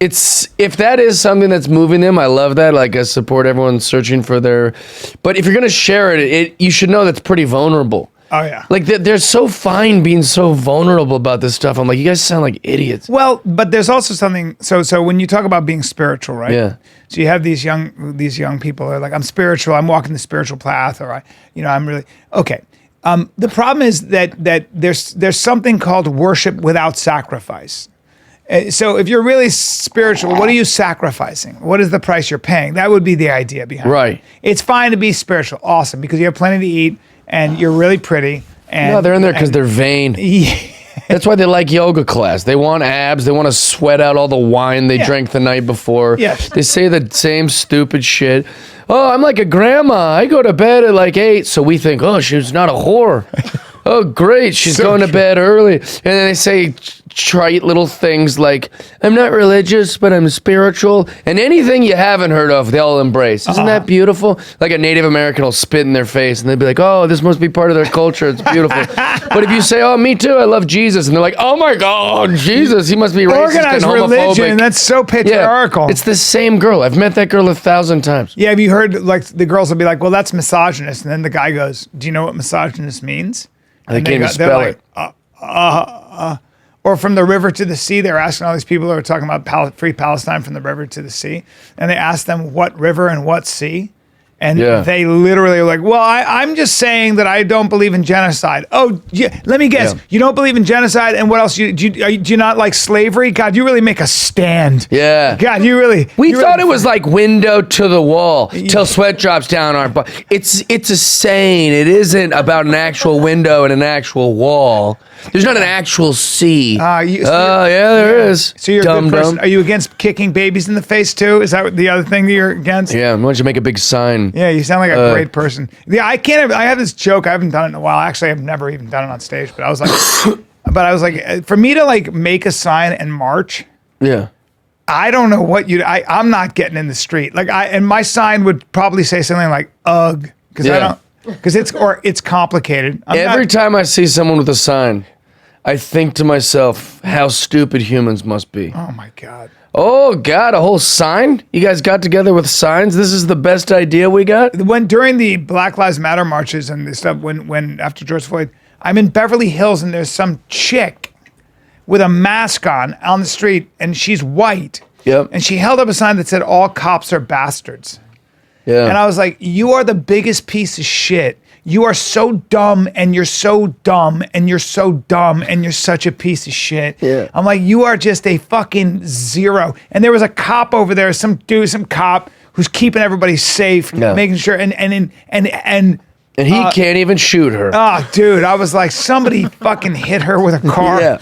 If that is something that's moving them, I love that. I support everyone searching for their. But if you're gonna share it, you should know that's pretty vulnerable. Oh, yeah. They're so fine being so vulnerable about this stuff. I'm like, you guys sound like idiots. Well, but there's also something. So when you talk about being spiritual, right? Yeah. So you have these young people who are like, I'm spiritual. I'm walking the spiritual path, or I'm really okay. The problem is that there's something called worship without sacrifice. So if you're really spiritual, what are you sacrificing? What is the price you're paying? That would be the idea behind it. Right. It's fine to be spiritual, awesome, because you have plenty to eat and you're really pretty. And No, they're in there because they're vain. Yeah. That's why they like yoga class. They want abs. They want to sweat out all the wine they drank the night before. Yes. They say the same stupid shit. Oh, I'm like a grandma. I go to bed at 8. So we think, oh, she's not a whore. Oh, great. She's So going to cute. bed early. And then they say trite little things like, I'm not religious, but I'm spiritual. And anything you haven't heard of, they'll embrace. Isn't that beautiful? Like a Native American will spit in their face and they'll be like, oh, this must be part of their culture. It's beautiful. But if you say, oh, me too, I love Jesus. And they're like, oh my God, Jesus, he must be racist Organized and homophobic. religion, that's so patriarchal. Yeah, it's the same girl. I've met that girl 1,000 times. Yeah, have you heard, the girls will be like, well, that's misogynist. And then the guy goes, do you know what misogynist means? They And can't even they're spell like, it. Or from the river to the sea, they're asking all these people who are talking about free Palestine from the river to the sea. And they ask them what river and what sea. And Yeah. they literally are like, well, I'm just saying that I don't believe in genocide. Oh, yeah, let me guess. Yeah. You don't believe in genocide, and what else? Do you not like slavery? God, you really make a stand. Yeah. God, you really. We you thought really- it was like window to the wall till sweat drops down our butt. It's a saying. It isn't about an actual window and an actual wall. There's not an actual sea. So Yeah, there is. So you're a Dumb good person. dumb. Are you against kicking babies in the face too? Is that the other thing that you're against? Yeah, why don't you make a big sign? Yeah, you sound like a great person. Yeah, I have this joke. I haven't done it in a while. Actually, I've never even done it on stage. But I was like, for me to make a sign and march, Yeah. I don't know what I'm not getting in the street. And my sign would probably say something like "ugh" because it's complicated. Every time I see someone with a sign, I think to myself, how stupid humans must be. Oh my God. Oh God, a whole sign? You guys got together with signs? This is the best idea we got? During the Black Lives Matter marches and this stuff, when after George Floyd, I'm in Beverly Hills and there's some chick with a mask on the street and she's white. Yep. And she held up a sign that said, all cops are bastards. Yeah. And I was like, you are the biggest piece of shit. You are so dumb and you're so dumb and you're so dumb and you're such a piece of shit. Yeah. I'm like, you are just a fucking zero. And there was a cop over there, some cop who's keeping everybody safe, Yeah. making sure and And he can't even shoot her. Oh, dude, I was like, somebody fucking hit her with a car. Yeah.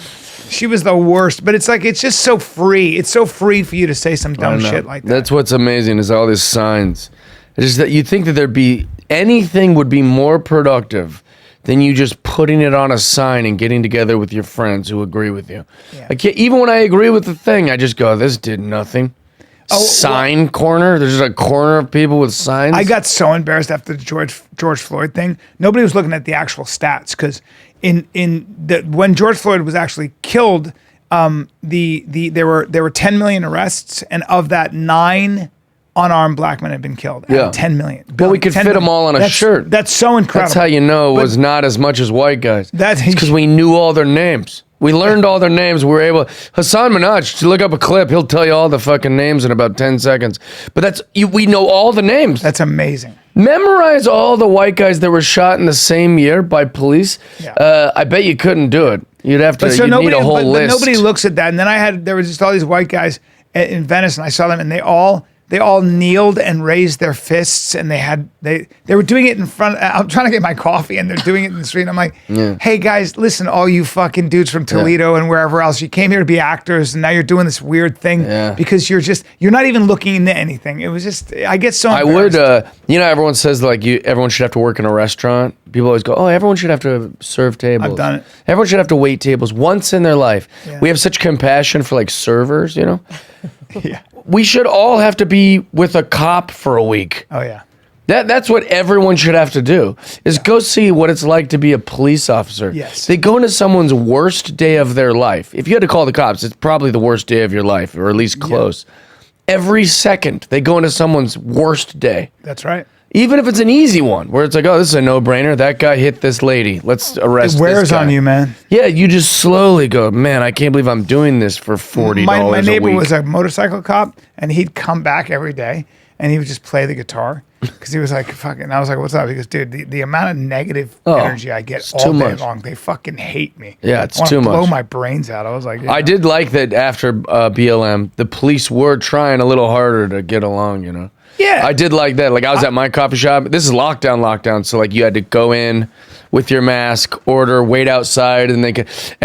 She was the worst. But it's like, it's just so free. It's so free for you to say some dumb shit like that. That's what's amazing is all these signs. It's just that you think that there'd be anything would be more productive than you just putting it on a sign and getting together with your friends who agree with you. Yeah. I can't, even when I agree with the thing, I just go, this did nothing. Sign corner. There's just a corner of people with signs. I got so embarrassed after the George Floyd thing. Nobody was looking at the actual stats because when George Floyd was actually killed, there were 10 million arrests, and of that, 9 unarmed black men had been killed. Yeah. 10 million. But we could fit them all on a shirt. That's so incredible. That's how you know it was not as much as white guys. That's because we knew all their names. We learned all their names. We were able. Hassan Minhaj, to look up a clip, he'll tell you all the fucking names in about 10 seconds. But we know all the names. That's amazing. Memorize all the white guys that were shot in the same year by police. Yeah. I bet you couldn't do it. You'd have to. You'd need a whole list. But nobody looks at that. And then there was just all these white guys in Venice, and I saw them, and they all kneeled and raised their fists, and they were doing it in front. I'm trying to get my coffee, and they're doing it in the street. And I'm like, hey guys, listen, all you fucking dudes from Toledo and wherever else, you came here to be actors, and now you're doing this weird thing because you're not even looking into anything. It was just, I get so embarrassed. I would, everyone says like everyone should have to work in a restaurant. People always go, oh, everyone should have to serve tables. I've done it. Everyone should have to wait tables once in their life. Yeah. We have such compassion for like servers, Yeah. We should all have to be with a cop for a week. Oh yeah. That's what everyone should have to do, is go see what it's like to be a police officer. Yes. They go into someone's worst day of their life. If you had to call the cops, it's probably the worst day of your life, or at least close. Yeah. Every second, they go into someone's worst day. That's right. Even if it's an easy one, where it's like, oh, this is a no-brainer. That guy hit this lady. Let's arrest this guy. It wears on you, man. Yeah, you just slowly go, man, I can't believe I'm doing this for $40 a week. My neighbor was a motorcycle cop, and he'd come back every day, and he would just play the guitar. Because he was like, fucking, I was like, what's up? He goes, dude, the amount of negative energy I get all day long, they fucking hate me. Yeah, it's too much. Blow my brains out. I was like, I did like that after BLM, the police were trying a little harder to get along, Yeah. I did like that. Like I was at my coffee shop. This is lockdown. So like you had to go in with your mask, order, wait outside, and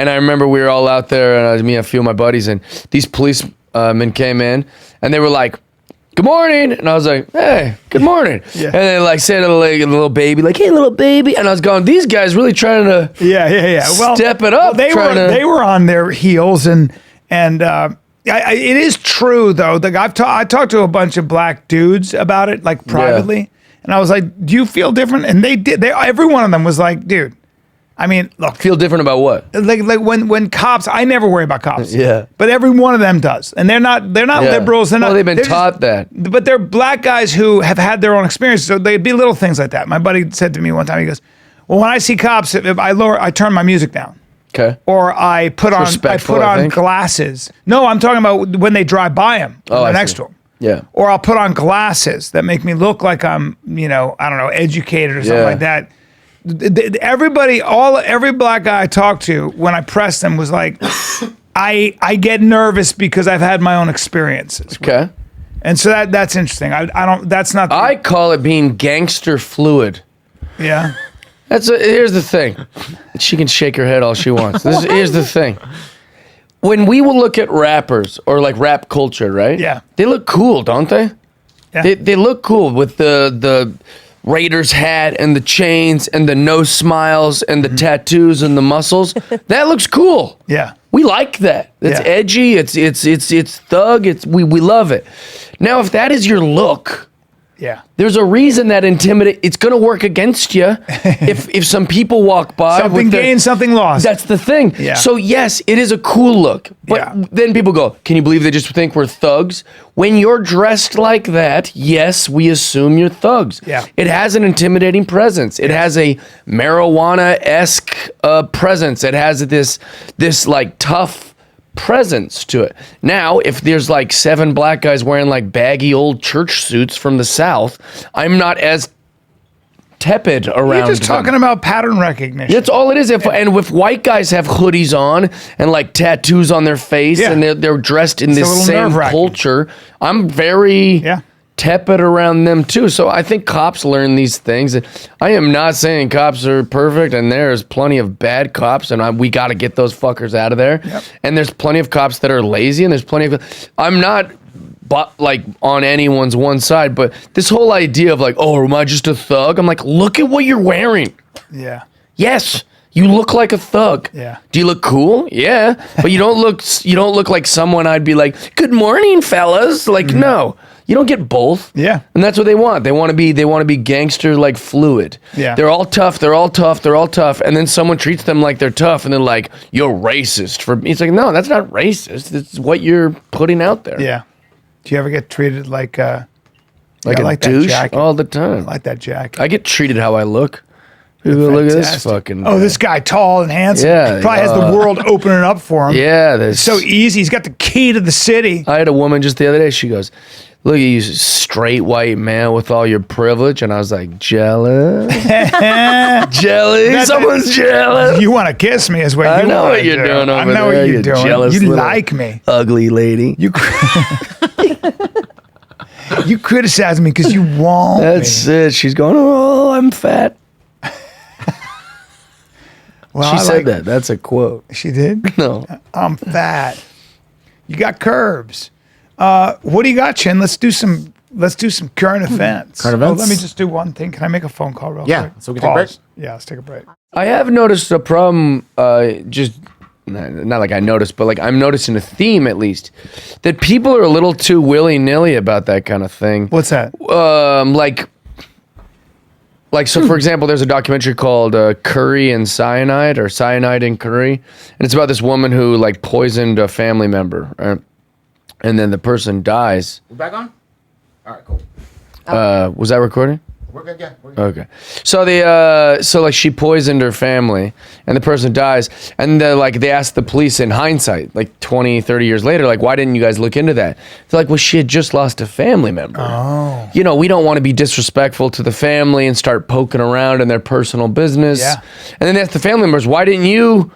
I remember we were all out there, and me and a few of my buddies, and these policemen came in, and they were like, good morning. And I was like, hey, good morning. Yeah. And they like said to the little baby, like, hey, little baby. And I was going, these guys really trying to step it up. Well, they were on their heels, and it is true though. I talked to a bunch of black dudes about it, like privately, and I was like, "Do you feel different?" And they did. Every one of them was like, "Dude, I mean, look, feel different about what? Like when cops, I never worry about cops. Yeah, but every one of them does, and they're not liberals. They're not. Well, they've been taught that, but they're black guys who have had their own experiences. So they'd be little things like that. My buddy said to me one time, he goes, "Well, when I see cops, if I turn my music down." Okay. Or I put on glasses. No, I'm talking about when they drive by them. Next to them. Yeah. Or I'll put on glasses that make me look like I'm, I don't know, educated or something like that. Every black guy I talked to, when I pressed them, was like, I get nervous because I've had my own experiences. Okay. And so that's interesting. I call it being gangster fluid. Yeah. Here's the thing. She can shake her head all she wants. Here's the thing. When we will look at rappers or like rap culture, right? Yeah. They look cool, don't they? Yeah. They look cool with the Raiders hat and the chains and the no smiles and the tattoos and the muscles. That looks cool. Yeah. We like that. It's edgy. It's thug. We love it. Now, if that is your look, there's a reason that it's going to work against you if some people walk by. Something gained, something lost. That's the thing. Yeah. So yes, it is a cool look. But then people go, can you believe they just think we're thugs? When you're dressed like that, yes, we assume you're thugs. Yeah. It has an intimidating presence. It has a marijuana-esque presence. It has this like tough presence to it. Now, if there's like 7 black guys wearing like baggy old church suits from the South, I'm not as tepid around. You're just talking about pattern recognition. That's all it is. If white guys have hoodies on and like tattoos on their face and they're dressed in this same culture, I'm very tepid around them too. So I think cops learn these things. I am not saying cops are perfect, and there's plenty of bad cops, and we got to get those fuckers out of there. Yep. And there's plenty of cops that are lazy, and there's plenty of. I'm not like on anyone's one side, but this whole idea of like, oh, am I just a thug? I'm like, look at what you're wearing. Yeah. Yes. You look like a thug. Yeah. Do you look cool? Yeah. But you don't look like someone I'd be like, good morning, fellas. Like, no. You don't get both. Yeah. And that's what they want. They want to be gangster like fluid. Yeah. They're all tough, and then someone treats them like they're tough and they're like, you're racist for me. It's like, no, that's not racist. It's what you're putting out there. Yeah. Do you ever get treated like I a like that douche jacket. all the time. I like that jacket. I get treated how I look. People look at this fucking guy. Oh, this guy tall and handsome. Yeah, Probably has the world opening up for him. Yeah, It's so easy. He's got the key to the city. I had a woman just the other day. She goes, look at you, straight white man with all your privilege. And I was like, jealous? Jealous? Someone's jealous. You want to kiss me is what I you know want what you're do. doing over I know there, what you're you doing. jealous You little like me. Ugly lady. You criticize me because you want That's me. it. She's going, oh, I'm fat. Well, She I said like- that. That's a quote. She did? No. I'm fat. You got curves. What do you got, Chin? Let's do some current events. Current Oh, events? let me just do one thing. Can I make a phone call real Yeah, quick? so we can take a break? Pause. Yeah, let's take a break. I have noticed a problem, not like I noticed, but like I'm noticing a theme at least, that people are a little too willy-nilly about that kind of thing. What's that? Like, so for example, there's a documentary called Curry and Cyanide, or Cyanide and Curry. And it's about this woman who like poisoned a family member. Right? And then the person dies. We back on? All right, cool. Was that recording? We're good, yeah. We're good. Okay. So like she poisoned her family and the person dies. And they asked the police in hindsight, like 20, 30 years later, like, why didn't you guys look into that? They're like, well, she had just lost a family member. Oh. You know, we don't want to be disrespectful to the family and start poking around in their personal business. Yeah. And then they asked the family members, why didn't you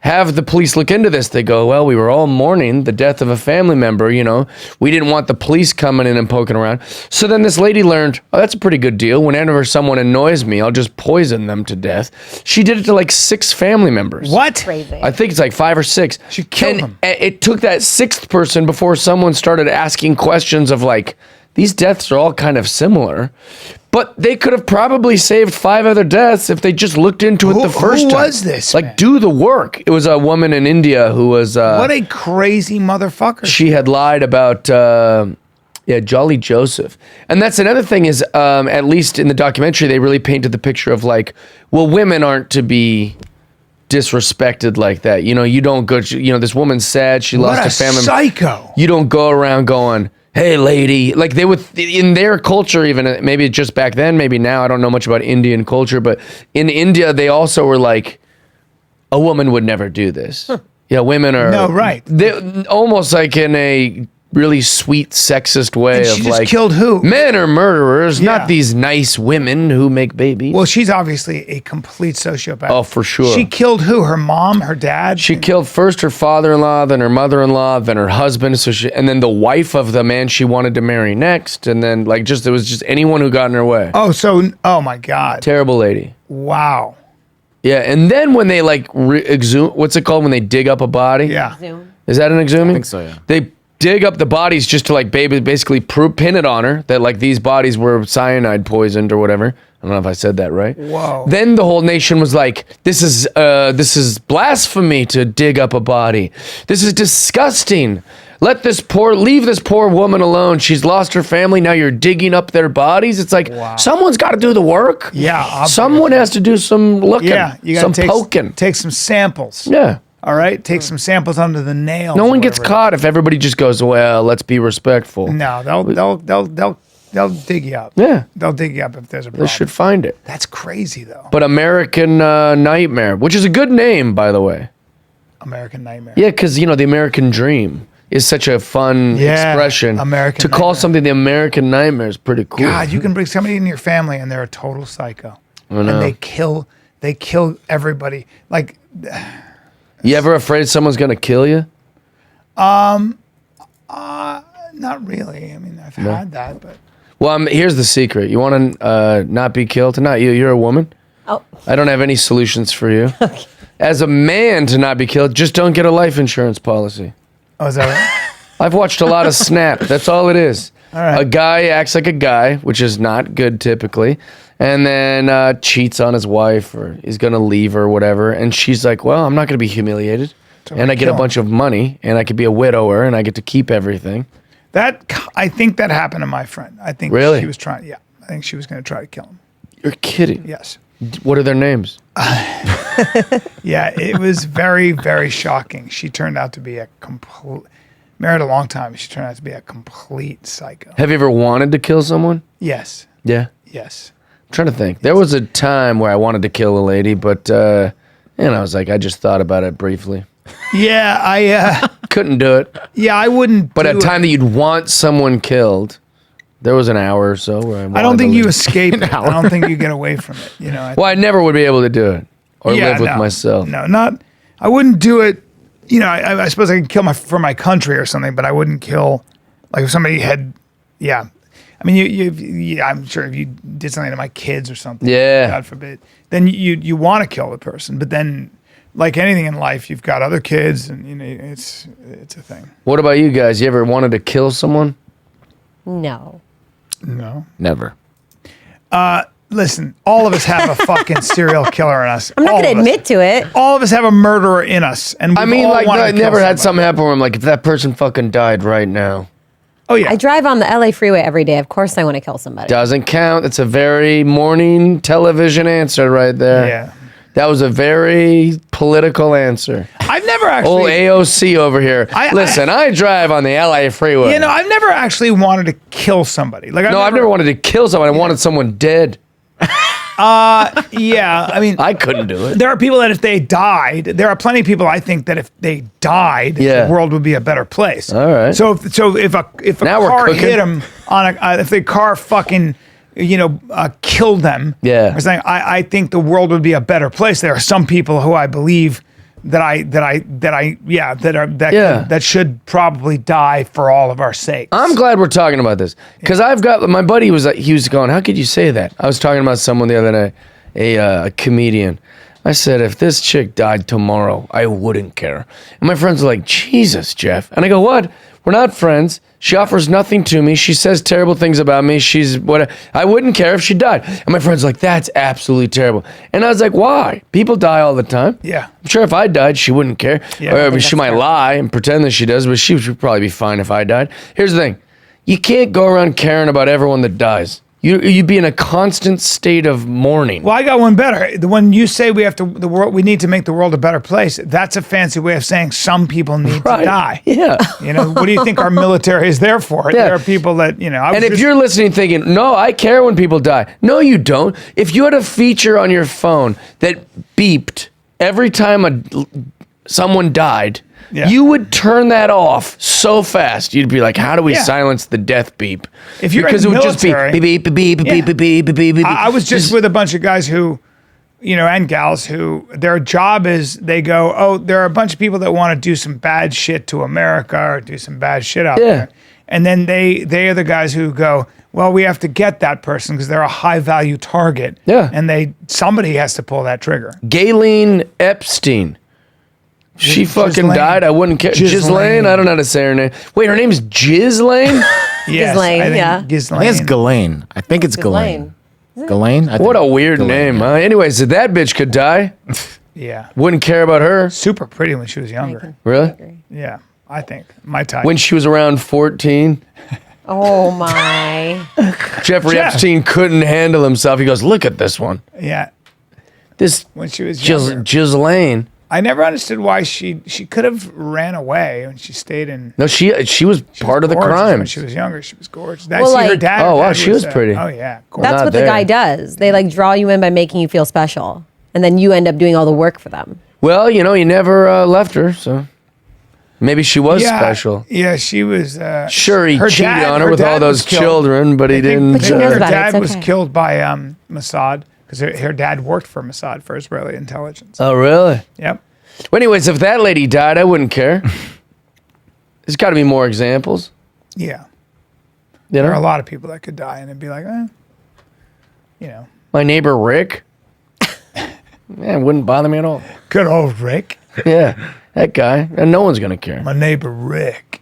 have the police look into this? They go, well, we were all mourning the death of a family member, you know. We didn't want the police coming in and poking around. So then this lady learned, oh, that's a pretty good deal. Whenever someone annoys me, I'll just poison them to death. She did it to like 6 family members. What? Crazy. I think it's like 5 or 6. She killed them. It took that 6th person before someone started asking questions of like, these deaths are all kind of similar. But they could have probably saved 5 other deaths if they just looked into it the first who time. was this, Like, man? do the work. It was a woman in India who was... What a crazy motherfucker. She had lied about... Jolly Joseph. And that's another thing is, at least in the documentary, they really painted the picture of like, well, women aren't to be disrespected like that. You know, you don't go... You know, this woman's sad. She What lost a a family... psycho. You don't go around going... Hey, lady, like they would in their culture, even maybe just back then, maybe now. I don't know much about Indian culture, but in India, they also were like, a woman would never do this. Yeah, women are No, right. They almost like in a really sweet, sexist way And of she just like killed who? men are murderers, Yeah. not these nice women who make babies. Well, she's obviously a complete sociopath. Oh, for sure. She killed who? Her mom, her dad? She killed first her father-in-law, then her mother-in-law, then her husband, and then the wife of the man she wanted to marry next, and then like it was just anyone who got in her way. Oh my God. Terrible lady. Wow. Yeah, and then when they like exhume, what's it called when they dig up a body? Yeah. Zoom. Is that an exhuming? I think so, yeah. They dig up the bodies just to like basically pin it on her that like these bodies were cyanide poisoned or whatever. I don't know if I said that right. Whoa. Then the whole nation was like, this is blasphemy to dig up a body. This is disgusting. Leave this poor woman alone. She's lost her family. Now you're digging up their bodies. It's like, someone's got to do the work. Yeah, obviously. Someone has to do some looking. Yeah. You some got to poking. take some samples. Yeah. All right. Take some samples under the nails. No or one gets whatever. caught if everybody just goes, well, let's be respectful. No, they'll dig you up. Yeah. They'll dig you up if there's a problem. They should find it. That's crazy though. But American Nightmare, which is a good name, by the way. American Nightmare. Yeah, because, you know, the American Dream is such a fun expression. American To call Nightmare. something the American Nightmare is pretty cool. God, you can bring somebody in your family and they're a total psycho. I know. And they kill everybody. Like, You ever afraid someone's going to kill you? not really. I mean, I've had that, but Well, here's the secret. You want to not be killed? Not you. You're a woman. Oh. I don't have any solutions for you. Okay. As a man to not be killed, just don't get a life insurance policy. Oh, is that right? I've watched a lot of Snap. That's all it is. All right. A guy acts like a guy, which is not good typically, and then cheats on his wife or is going to leave her or whatever. And she's like, well, I'm not going to be humiliated. And I get a bunch of money, and I could be a widower, and I get to keep everything. I think that happened to my friend. I think Really? she was trying. Yeah, I think she was going to try to kill him. You're kidding. Yes. What are their names? Yeah, it was very, very shocking. She turned out to be a complete. Married a long time. She turned out to be a complete psycho. Have you ever wanted to kill someone? Yes. Yeah. Yes. I'm trying to think. There was a time where I wanted to kill a lady, but I was like, I just thought about it briefly. Yeah, I couldn't do it. Yeah, I wouldn't. But at a time that you'd want someone killed, there was an hour or so where I don't think you escape it. I don't think you get away from it. You know. I never would be able to do it or live with myself. No, not. I wouldn't do it. You know, I suppose I could kill for my country or something, but I wouldn't kill. Like if somebody had, yeah. I mean, I'm sure if you did something to my kids or something, God forbid, then you want to kill the person. But then, like anything in life, you've got other kids, and you know it's a thing. What about you guys? You ever wanted to kill someone? No. No. Never. Listen, all of us have a fucking serial killer in us. I'm not going to admit to it. All of us have a murderer in us, and I never had something happen where I'm like, if that person fucking died right now. Oh yeah. I drive on the LA freeway every day. Of course I want to kill somebody. Doesn't count. It's a very morning television answer right there. Yeah. That was a very political answer. I've never actually. Old AOC over here. Listen, I drive on the LA freeway. You know, I've never actually wanted to kill somebody. Like, I've never wanted to kill someone. I wanted someone dead. Yeah. I mean, I couldn't do it. There are people that if they died, there are plenty of people I think that if they died, the world would be a better place. All right. So if a car hit them on if the car fucking killed them, or something, I think the world would be a better place. There are some people who I believe that should probably die for all of our sakes. I'm glad we're talking about this because I've got my buddy was going, how could you say that? I was talking about someone the other day, a comedian. I said, if this chick died tomorrow, I wouldn't care. And my friends are like, Jesus, Jeff. And I go, what? We're not friends. She offers nothing to me. She says terrible things about me. I wouldn't care if she died. And my friend's like, that's absolutely terrible. And I was like, why? People die all the time. Yeah. I'm sure if I died, she wouldn't care. Yeah, or she might lie and pretend that she does, but she would probably be fine if I died. Here's the thing. You can't go around caring about everyone that dies. You'd be in a constant state of mourning. Well, I got one better. When you say we need to make the world a better place, that's a fancy way of saying some people need to die. Yeah. You know, what do you think our military is there for? Yeah. There are people that, and if you're listening thinking, no, I care when people die. No, you don't. If you had a feature on your phone that beeped every time someone died, you would turn that off so fast. You'd be like, how do we silence the death beep? If you're because in it would military, just be beep, beep, beep, beep, beep, beep, beep, beep, beep. I was just with a bunch of guys who, and gals who their job is they go, oh, there are a bunch of people that want to do some bad shit to America or do some bad shit out there. And then they are the guys who go, well, we have to get that person because they're a high value target. Yeah. And somebody has to pull that trigger. Ghislaine Epstein. She fucking died. I wouldn't care. Ghislaine? I don't know how to say her name. Wait, her name's Ghislaine? Yes, Ghislaine, I think it's Ghislaine. I think it's Ghislaine. Ghislaine? What a weird name. Anyways, if that bitch could die, yeah, wouldn't care about her. Super pretty when she was younger. Really? Yeah, I think. My type. When she was around 14. Oh, my. Jeffrey Epstein couldn't handle himself. He goes, look at this one. Yeah. When she was younger. Ghislaine. I never understood why she could have ran away when she stayed in. No, she was part of the crime. When she was younger, she was gorgeous. Her dad. Oh wow, she was pretty. Oh yeah, gorgeous. That's what the guy does. They draw you in by making you feel special, and then you end up doing all the work for them. Well, you never left her, so maybe she was special. Yeah, she was. Sure, he cheated on her with all those children, but he didn't. But she knows her about dad was okay. killed by Mossad. Because her dad worked for Mossad, for Israeli intelligence. Oh, really? Yep. Well, anyways, if that lady died, I wouldn't care. There's got to be more examples. Yeah. There are a lot of people that could die, and it'd be like, My neighbor Rick. Yeah, it wouldn't bother me at all. good old Rick. Yeah, that guy. And no one's going to care. My neighbor Rick.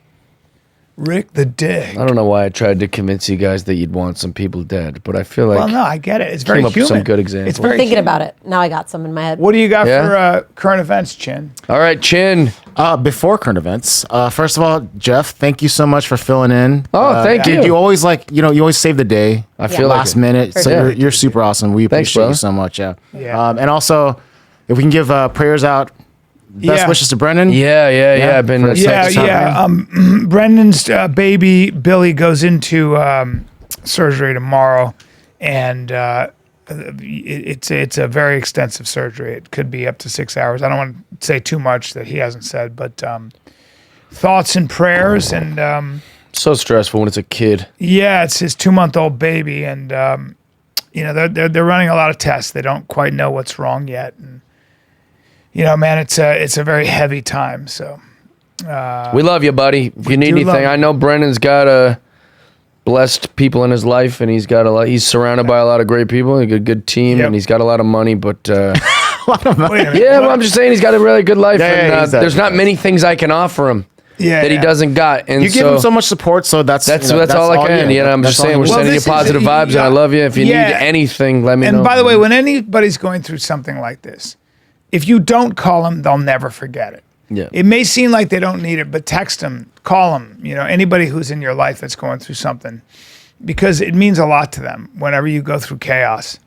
Rick the Dick. I don't know why I tried to convince you guys that you'd want some people dead, but I feel like Well, no, I get it. It's very came up human. with some good examples. It's very Thinking human. about it. Now I got some in my head. What do you got Yeah? for current events, Chin? All right, Chin. Before current events, first of all, Jeff, thank you so much for filling in. Oh, thank Dude, you. you always you always save the day. I feel like last it. minute. For So sure. you're super awesome. We Thanks, appreciate bro. you so much. Yeah. Yeah. And also, if we can give prayers out, best Yeah. wishes to Brendan. Yeah. I've been. For- Yeah. Brendan's baby Billy goes into surgery tomorrow, and it's a very extensive surgery. It could be up to 6 hours. I don't want to say too much that he hasn't said, but thoughts and prayers, and So stressful when it's a kid. yeah, it's his 2-month-old baby, and they're running a lot of tests. They don't quite know what's wrong yet, and man, it's a very heavy time. So We love you, buddy. If you need do love anything, you. I know Brendan's got blessed people in his life, and he's got a lot. He's surrounded by a lot of great people, a good team, Yep. and he's got a lot of money. But wait a minute. yeah, well, I'm just saying he's got a really good life, Yeah, and exactly. there's not many things I can offer him Yeah, that he yeah. doesn't got. And You give him so much support, so that's That's all I can. I'm just saying, we're Well, sending you this is- positive vibes, and I love you. If you Yeah. need anything, let me know. And by the way, when anybody's going through something like this, if you don't call them, they'll never forget it. Yeah. It may seem like they don't need it, but text them, call them. Anybody who's in your life that's going through something, because it means a lot to them whenever you go through chaos.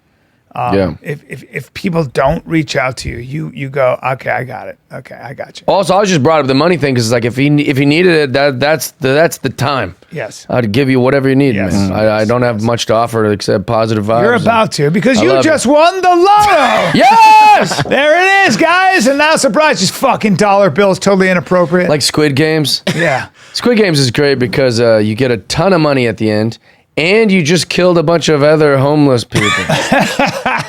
Yeah. If people don't reach out to you, you go, okay, I got it. Okay, I got you. Also, I was just brought up the money thing because it's like if he needed it, that's the time. Yes. I'd give you whatever you need, Yes. man. I don't have much to offer except positive vibes. You're about to, because I you love just it. won the lotto. Yes! There it is, guys. And now, surprise, just fucking dollar bills, totally inappropriate. Like Squid Games. yeah. Squid Games is great because you get a ton of money at the end, and you just killed a bunch of other homeless people.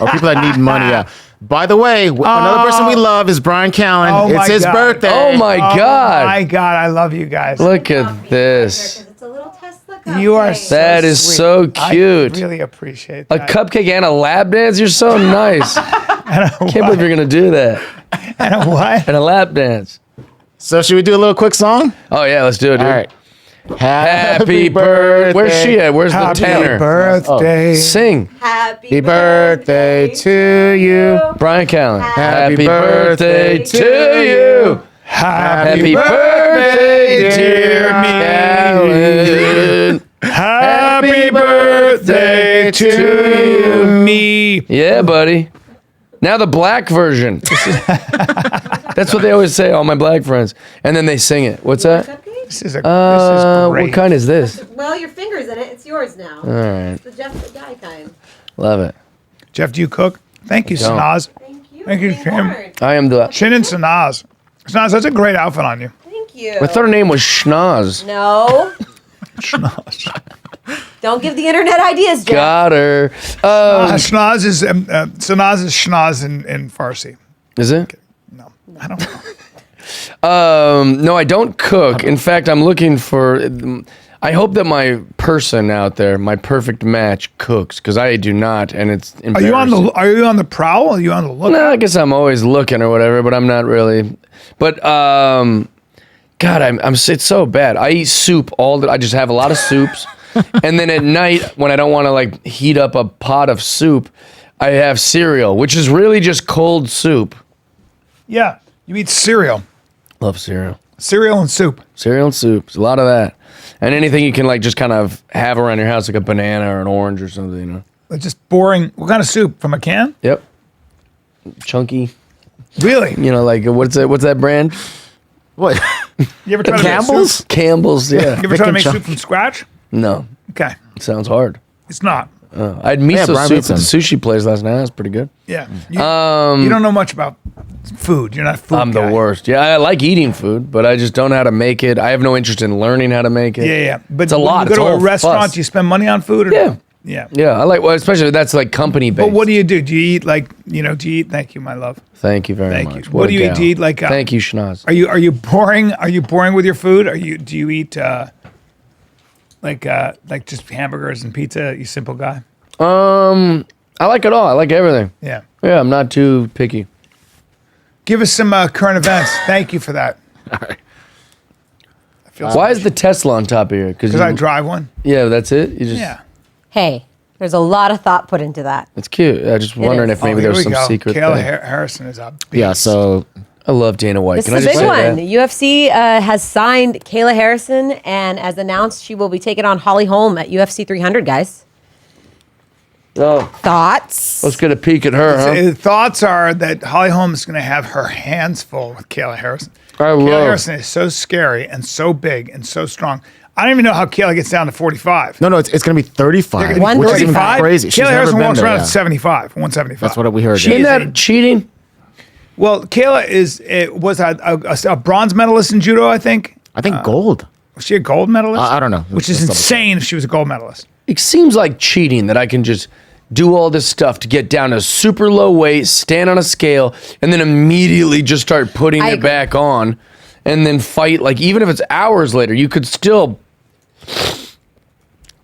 Or people that need money. Yeah. By the way, another person we love is Bryan Callen. Oh my it's his God. birthday. Oh my Oh God! my God, I love you guys. Look at this. It's a little Tesla You are so That is sweet. so cute. I really appreciate A that. cupcake and a lap dance. You're so nice. Can't believe you're gonna do that. And a what? And a lap dance. So should we do a little quick song? Oh yeah, let's do it, dude. All right. Happy birthday. Where's she at? Where's the Happy tenor? birthday. Sing. Happy birthday to you. Brian Callen. Happy birthday birthday to you. Happy Happy birthday, birthday, dear me. Callen. Happy birthday to me. Yeah, buddy. Now the black version. That's what they always say, all my black friends. And then they sing it. What's that? This is great. What kind is this? Well, your finger's in it. It's yours now. All right. It's the Jeff the Guy kind. Love it. Jeff, do you cook? Thank you, don't. Sanaz. Thank you. Thank you, for being Kim. honored. I am the... Chin and Sanaz. Sanaz, that's a great outfit on you. Thank you. I thought her name was Schnoz. No. Don't give the internet ideas, Jeff. Got her. Sanaz is schnoz in Farsi. Is it? No, I don't know. No, I don't cook. In fact, I'm looking for... I hope that my person out there, my perfect match, cooks, because I do not, and it's Are you on embarrassing. the prowl? Are you on the lookout? No, I guess I'm always looking or whatever, but I'm not really. But God, it's so bad. I eat soup I just have a lot of soups, and then at night when I don't want to like heat up a pot of soup, I have cereal, which is really just cold soup. Yeah, you eat cereal. Love cereal. Cereal and soup. Cereal and soup. It's a lot of that, and anything you can like just kind of have around your house, like a banana or an orange or something, you know. It's just boring. What kind of soup? From a can? Yep. Chunky. Really? You know, like what's that brand? What? You ever try to make Campbell's? soup? Campbell's. Yeah. You ever try to make Chicken soup from scratch? No. Okay, Sounds hard. it's not. I had miso Brian soup made at the some. sushi place last night. That was pretty good. Yeah. You don't know much about food. You're not a food I'm guy. the worst. Yeah, I like eating food, but I just don't know how to make it. I have no interest in learning how to make it. Yeah. But It's a when lot. you go It's to a all restaurant, fuss. do you spend money on food? Or Yeah. Yeah. Yeah, I like. Well, especially if that's like company based. But what do you do? Do you eat like, do you eat? Thank you, my love. Thank you very Thank much. you. What do a you eat? gal. Do you eat like? Thank you, Schnoz. Are you boring? Are you boring with your food? Do you eat? Like just hamburgers and pizza? You simple guy? I like it all. I like everything. Yeah. Yeah, I'm not too picky. Give us some current events. Thank you for that. All right. Why is the Tesla on top of here? Because I drive one. Yeah, that's it. You just. Yeah. Hey, there's a lot of thought put into that. It's cute. I just wondering is. if maybe Oh, there was here we some go. secret Kayla thing. Harrison is up. Yeah, so I love Dana White. This Can I is a just big say one. that? UFC has signed Kayla Harrison, and as announced, she will be taking on Holly Holm at UFC 300, guys. Oh, Thoughts? let's get a peek at her, huh? Thoughts are that Holly Holm is going to have her hands full with Kayla Harrison. love- Kayla Harrison is so scary and so big and so strong. I don't even know how Kayla gets down to 45. no, it's going to be 35, They're which is even 135? crazy. She's Kayla never Harrison been walks there, around yeah. at 75, 175. That's what we heard. She Isn't is that cheating? Well, Kayla was a bronze medalist in judo, I think. I think gold. Was she a gold medalist? I don't know. Which is Let's double insane if she was a gold medalist. It seems like cheating that I can just do all this stuff to get down to super low weight, stand on a scale, and then immediately just start putting I it agree. back on, and then fight. Like even if it's hours later, you could still.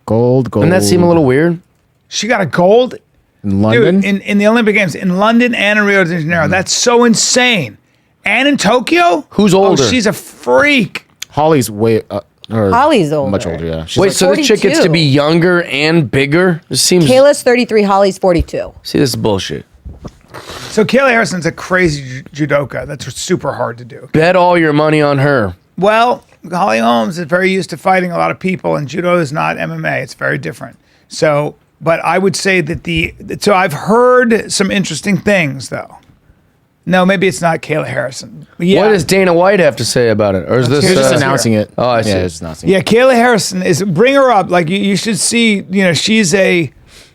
Gold. Doesn't that seem a little weird? She got a gold? in London? Dude, in the Olympic Games, in London and in Rio de Janeiro. That's so insane. And in Tokyo? Who's older? Oh, she's a freak. Holly's way. Holly's older. Much older. Yeah. She's Wait, like- so this chick gets to 42. be younger and bigger? This seems. Kayla's 33, Holly's 42. See, this is bullshit. So Kayla Harrison's a crazy judoka. That's super hard to do. Bet all your money on her. Well, Holly Holmes is very used to fighting a lot of people, and judo is not MMA. It's very different. So, but I would say that so I've heard some interesting things, though. No, maybe it's not Kayla Harrison. Yeah. What does Dana White have to say about it? Or is this He's just uh, announcing it. Oh, I see. Yeah, just announcing Yeah, it. Kayla Harrison bring her up. Like you should see,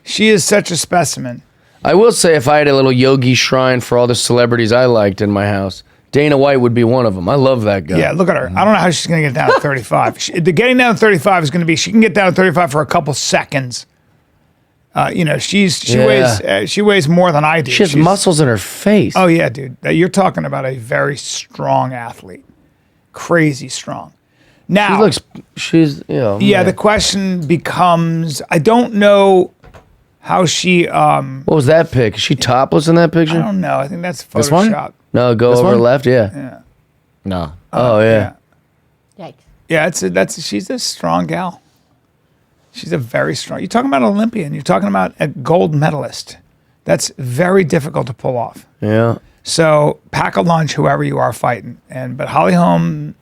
she is such a specimen. I will say, if I had a little yogi shrine for all the celebrities I liked in my house, Dana White would be one of them. I love that guy. Yeah, look at her. I don't know how she's going to get down to 35. The getting down to 35 is going to be, she can get down to 35 for a couple seconds. She weighs more than I do. She has muscles in her face. Oh yeah, dude. You're talking about a very strong athlete. Crazy strong. Now, Yeah, the question becomes, I don't know how she, What was that pic? Is she topless in that picture? I don't know. I think that's This one? Photoshop. No, go This over one? left. Yeah. No. Oh, yeah. Yikes. Yeah, she's a strong gal. She's a very strong. You're talking about an Olympian. You're talking about a gold medalist. That's very difficult to pull off. Yeah. So pack a lunch, whoever you are fighting. But Holly Holm,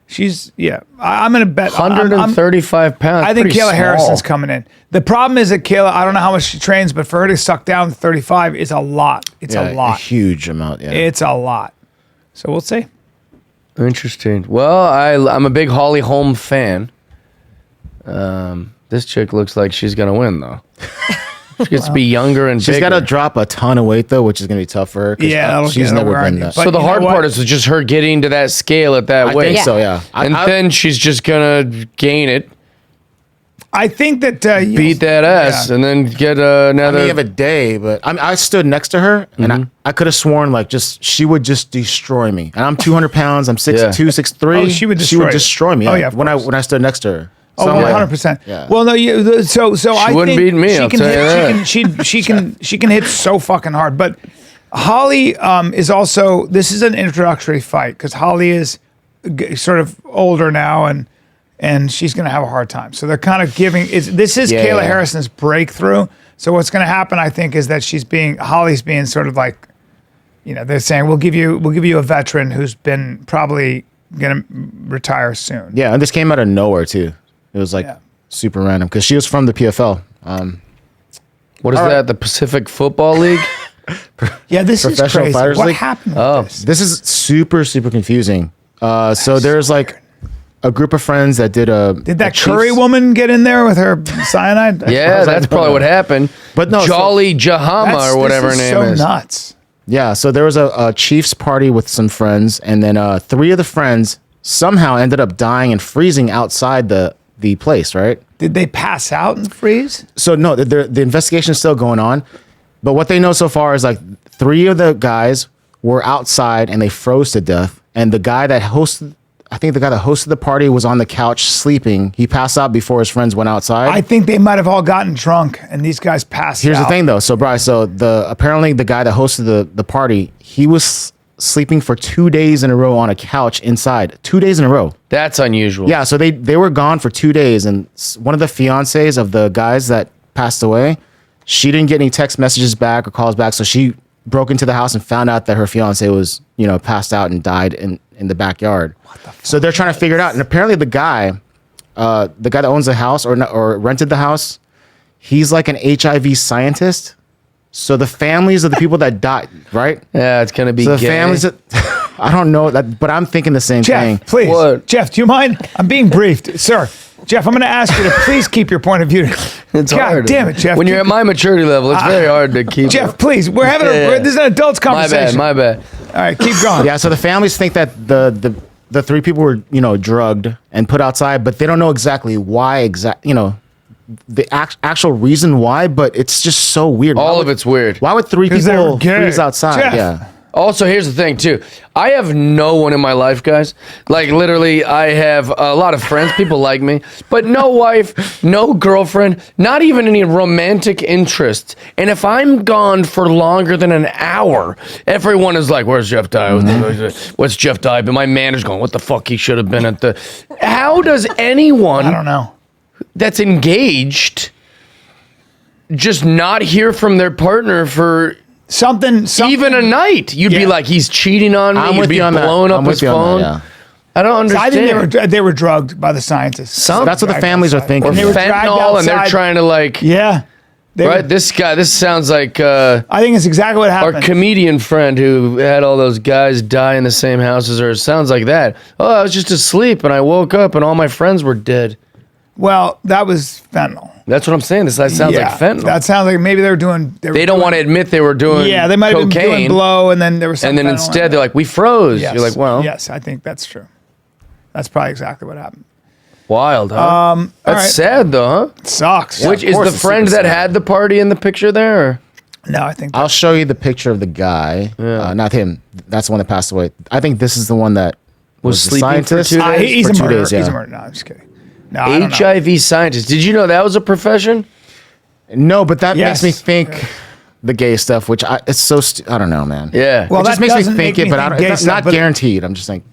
I'm going to bet 135 pounds. I think pretty Kayla small. Harrison's coming in. The problem is that Kayla, I don't know how much she trains, but for her to suck down to 35 is a lot. It's a lot. A huge amount. Yeah. It's a lot. So we'll see. Interesting. Well, I'm a big Holly Holm fan. This chick looks like she's gonna win though. She gets to be younger and She's bigger. got to drop a ton of weight though, which is going to be tough for her. 'Cause, Yeah, that'll she's get never over on been you. that. But So the you know hard what? part is just her getting to that scale at that I weight. think so. Yeah. And then she's just gonna gain it, I think that beat that ass, yeah. and then get I another. may have a day, but I stood next to her, and I could have sworn like she would just destroy me. And I'm 200 pounds. I'm 6'2", 6'3". Oh, she would destroy you. me. Oh, Yeah, yeah, of when course. I stood next to her. Oh, So I'm like- 100%. Yeah. Well, no, so I wouldn't think beat me, she I'll can tell hit. you that. She can hit so fucking hard. But Holly is also. This is an introductory fight because Holly is sort of older now and she's going to have a hard time. So they're kind of giving. This is Kayla Harrison's breakthrough. So what's going to happen, I think, is that Holly's being sort of like, they're saying we'll give you a veteran who's been probably going to retire soon. Yeah, and this came out of nowhere too. It was like super random because she was from the PFL. What is that? The Pacific Football League? Yeah, this is Professional crazy. Fighters What League? happened with Oh. this? This is super confusing. So there's like a group of friends that did a. Did that a Curry Chiefs- woman get in there with her cyanide? Yeah, that's probably what happened. But no, so- Jolly Jahama or whatever her this is name so is. nuts. Yeah, so there was a Chiefs party with some friends, and then 3 of the friends somehow ended up dying and freezing outside the place, right? Did they pass out and freeze? So no, the investigation is still going on, but what they know so far is like 3 of the guys were outside and they froze to death, and the guy that hosted I think the guy that hosted the party was on the couch sleeping. He passed out before his friends went outside. I think they might have all gotten drunk, and these guys passed Here's out. the thing, though. So, Brys, apparently the guy that hosted the party, he was sleeping for 2 days in a row on a couch inside. 2 days in a row. That's unusual. Yeah, so they were gone for 2 days, and one of the fiancés of the guys that passed away, she didn't get any text messages back or calls back, so she broke into the house and found out that her fiancé was, passed out and died in the backyard. What the fuck? So they're trying to figure it out, and apparently the guy that owns the house or rented the house, he's like an HIV scientist. So the families of the people that died, right? Yeah, it's gonna be. So the gay. families that I don't know that, but I'm thinking the same thing. Jeff, please. What? Jeff, do you mind? I'm being briefed, sir. Jeff, I'm going to ask you to please keep your point of view. It's God hard. damn it, Jeff. When you're at my maturity level, it's very hard to keep. Jeff, please. We're having this is an adults conversation. My bad. All right, keep going. Yeah, so the families think that the three people were, drugged and put outside, but they don't know exactly why the actual reason why, but it's just so weird. All of it's weird. Why would three 'Cause they were people gay. freeze outside? Jeff. Yeah. Also, here's the thing too. I have no one in my life, guys. Like literally, I have a lot of friends. People like me, but no wife, no girlfriend, not even any romantic interests. And if I'm gone for longer than an hour, everyone is like, "Where's Jeff Dye? What's Jeff Dye?" But my manager's going, "What the fuck? He should have been at the." How does anyone? I don't know. That's engaged just not hear from their partner for Something even a night. You'd be Yeah. like, he's cheating on me. I'm You'd with be you on that. blowing up I'm his with you on phone. that, I don't I understand. think they were drugged by the scientists. That's what the families are thinking. or they were dragged fentanyl, and they're outside. trying to like, Yeah. They right? were- This sounds like I think it's exactly what our happened. comedian friend who had all those guys die in the same houses, or it sounds like that. Oh, I was just asleep and I woke up and all my friends were dead. Well, that was fentanyl. That's what I'm saying. That sounds like fentanyl. That sounds like maybe they were doing. They don't want to admit they were doing Yeah, they might have been doing cocaine. blow, and then there was some And then fentanyl in instead it. they're like, we froze. Yes. You're like, well, yes, I think that's true. That's probably exactly what happened. wild, huh? That's right. sad though, huh? It sucks. Which of is course the it's friend super that sad. had the party in the picture there? Or? No, I think I'll show you the picture of the guy. Not him. That's the one that passed away. I think this is the one that was the sleeping for scientist. 2 days? he's for a 2 murderer. days, yeah. He's a murderer. No, I'm just kidding. No, I don't know. HIV scientist. Did you know that was a profession? No, but that Yes. makes me think the gay stuff, which it's so I don't know, man. Yeah. Well, It just that makes me doesn't think make it, me but I think don't, gay it's stuff, not but- guaranteed. I'm just like,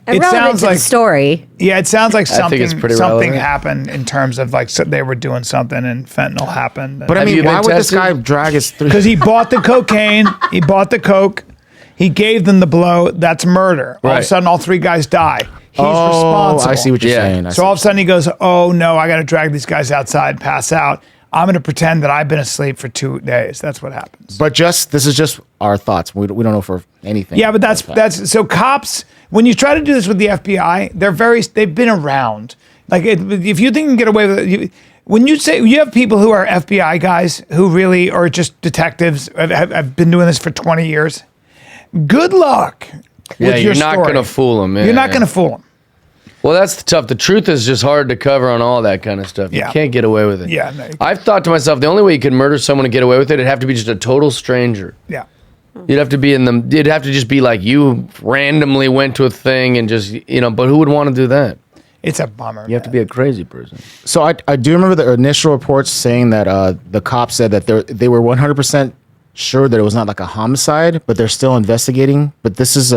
Irrelevant sounds to like- the story. Yeah, it sounds like I think it's something pretty something relevant. happened in terms of like they were doing something and fentanyl happened. but I Have you mean, been why would this tested? guy drag his three? Because he bought the cocaine, he bought the coke, he gave them the blow. That's murder. All of a Right. sudden, all three guys die. He's Oh, responsible. I see what you're Yeah. saying. I So see. all of a sudden he goes, "Oh no, I got to drag these guys outside, pass out. I'm going to pretend that I've been asleep for 2 days." That's what happens. But this is just our thoughts. We don't know for anything. Yeah, but that's so cops. When you try to do this with the FBI, they've been around. Like if you think you can get away with it, when you say you have people who are FBI guys who really are just detectives have been doing this for 20 years. Good luck. Yeah, with your you're not story. going to fool them. You're not going to fool them. Well, that's tough. The truth is just hard to cover on all that kind of stuff. Yeah. You can't get away with it. Yeah, no, you I've thought to myself, the only way you could murder someone and get away with it, it'd have to be just a total stranger. Yeah. You'd have to be it'd have to just be like you randomly went to a thing and just, but who would want to do that? It's a bummer. You have to be a crazy person. So I do remember the initial reports saying that the cops said that they were 100% sure that it was not like a homicide, but they're still investigating. But this is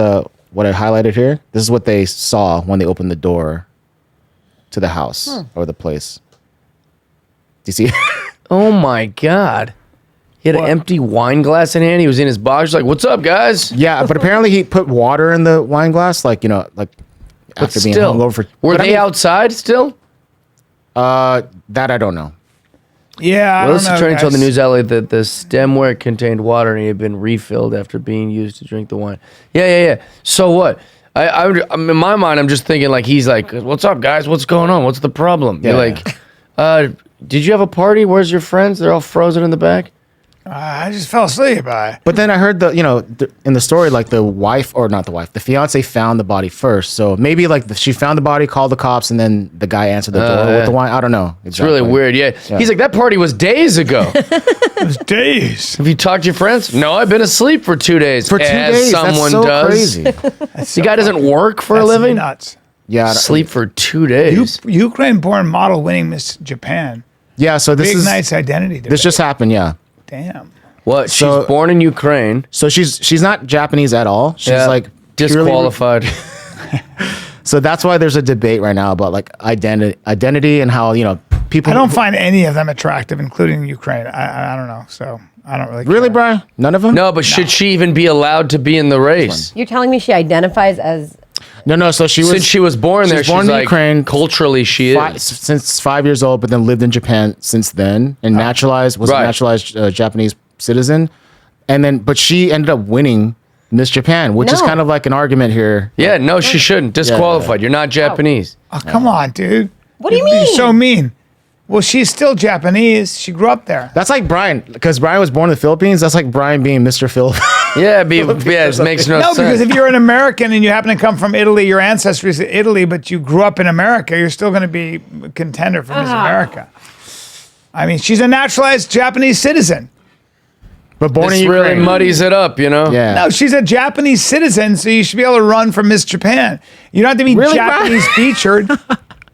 what I highlighted here. This is what they saw when they opened the door to the house or the place. Do you see? Oh my God. He had What? an empty wine glass in hand. He was in his box. Like, what's up, guys? Yeah, but apparently he put water in the wine glass, like after being hungover for. Were but I they mean, outside still? That I don't know. Yeah, I Well, don't know. trying to tell the guys. news outlet that the stemware contained water and it had been refilled after being used to drink the wine. Yeah. So what? I'm in my mind, I'm just thinking like he's like, "What's up, guys? What's going on? What's the problem?" Yeah. You're like, "Did you have a party? Where's your friends? They're all frozen in the back." I just fell asleep. But then I heard in the story, like the wife, or not the wife, the fiance found the body first. So maybe like she found the body, called the cops, and then the guy answered the door yeah. with the wine. I don't know. It's really weird. Yeah. He's like, "That party was days ago." It was days. Have you talked to your friends? No, I've been asleep for 2 days. For 2 as days. someone That's so does. crazy. The guy doesn't work for a That's living. nuts. Yeah. Sleep for 2 days. Ukraine-born model winning Miss Japan. Yeah. So this Big is nice identity. this just happened. Yeah. Damn. What? So- She's born in Ukraine. So she's not Japanese at all. She's Yeah. like purely- Disqualified. So that's why there's a debate right now about like identity and how people. I don't find any of them attractive, including Ukraine. I don't know. So I don't really. Really, care. Brian? None of them? No, but should she even be allowed to be in the race? You're telling me she identifies as No. So she was Since she was born there, she's born she's in like, Ukraine. culturally she is. Since 5 years old, but then lived in Japan since then and was Right. a naturalized Japanese citizen, and then but she ended up winning Miss Japan, which is No. kind of like an argument here. Yeah, no, she shouldn't. Disqualified. You're not Japanese. Oh, come on, dude. What do you You're mean? so mean. Well, she's still Japanese. She grew up there. That's like Brian, because Brian was born in the Philippines. That's like Brian being Mr. Philippines. Yeah, it makes no No, sense. because if you're an American and you happen to come from Italy, your ancestry is Italy, but you grew up in America, you're still going to be a contender for Miss America. I mean, she's a naturalized Japanese citizen. But born this in really Ukraine. muddies it up, Yeah. No, she's a Japanese citizen, so you should be able to run for Miss Japan. You don't have to be Really, Japanese featured.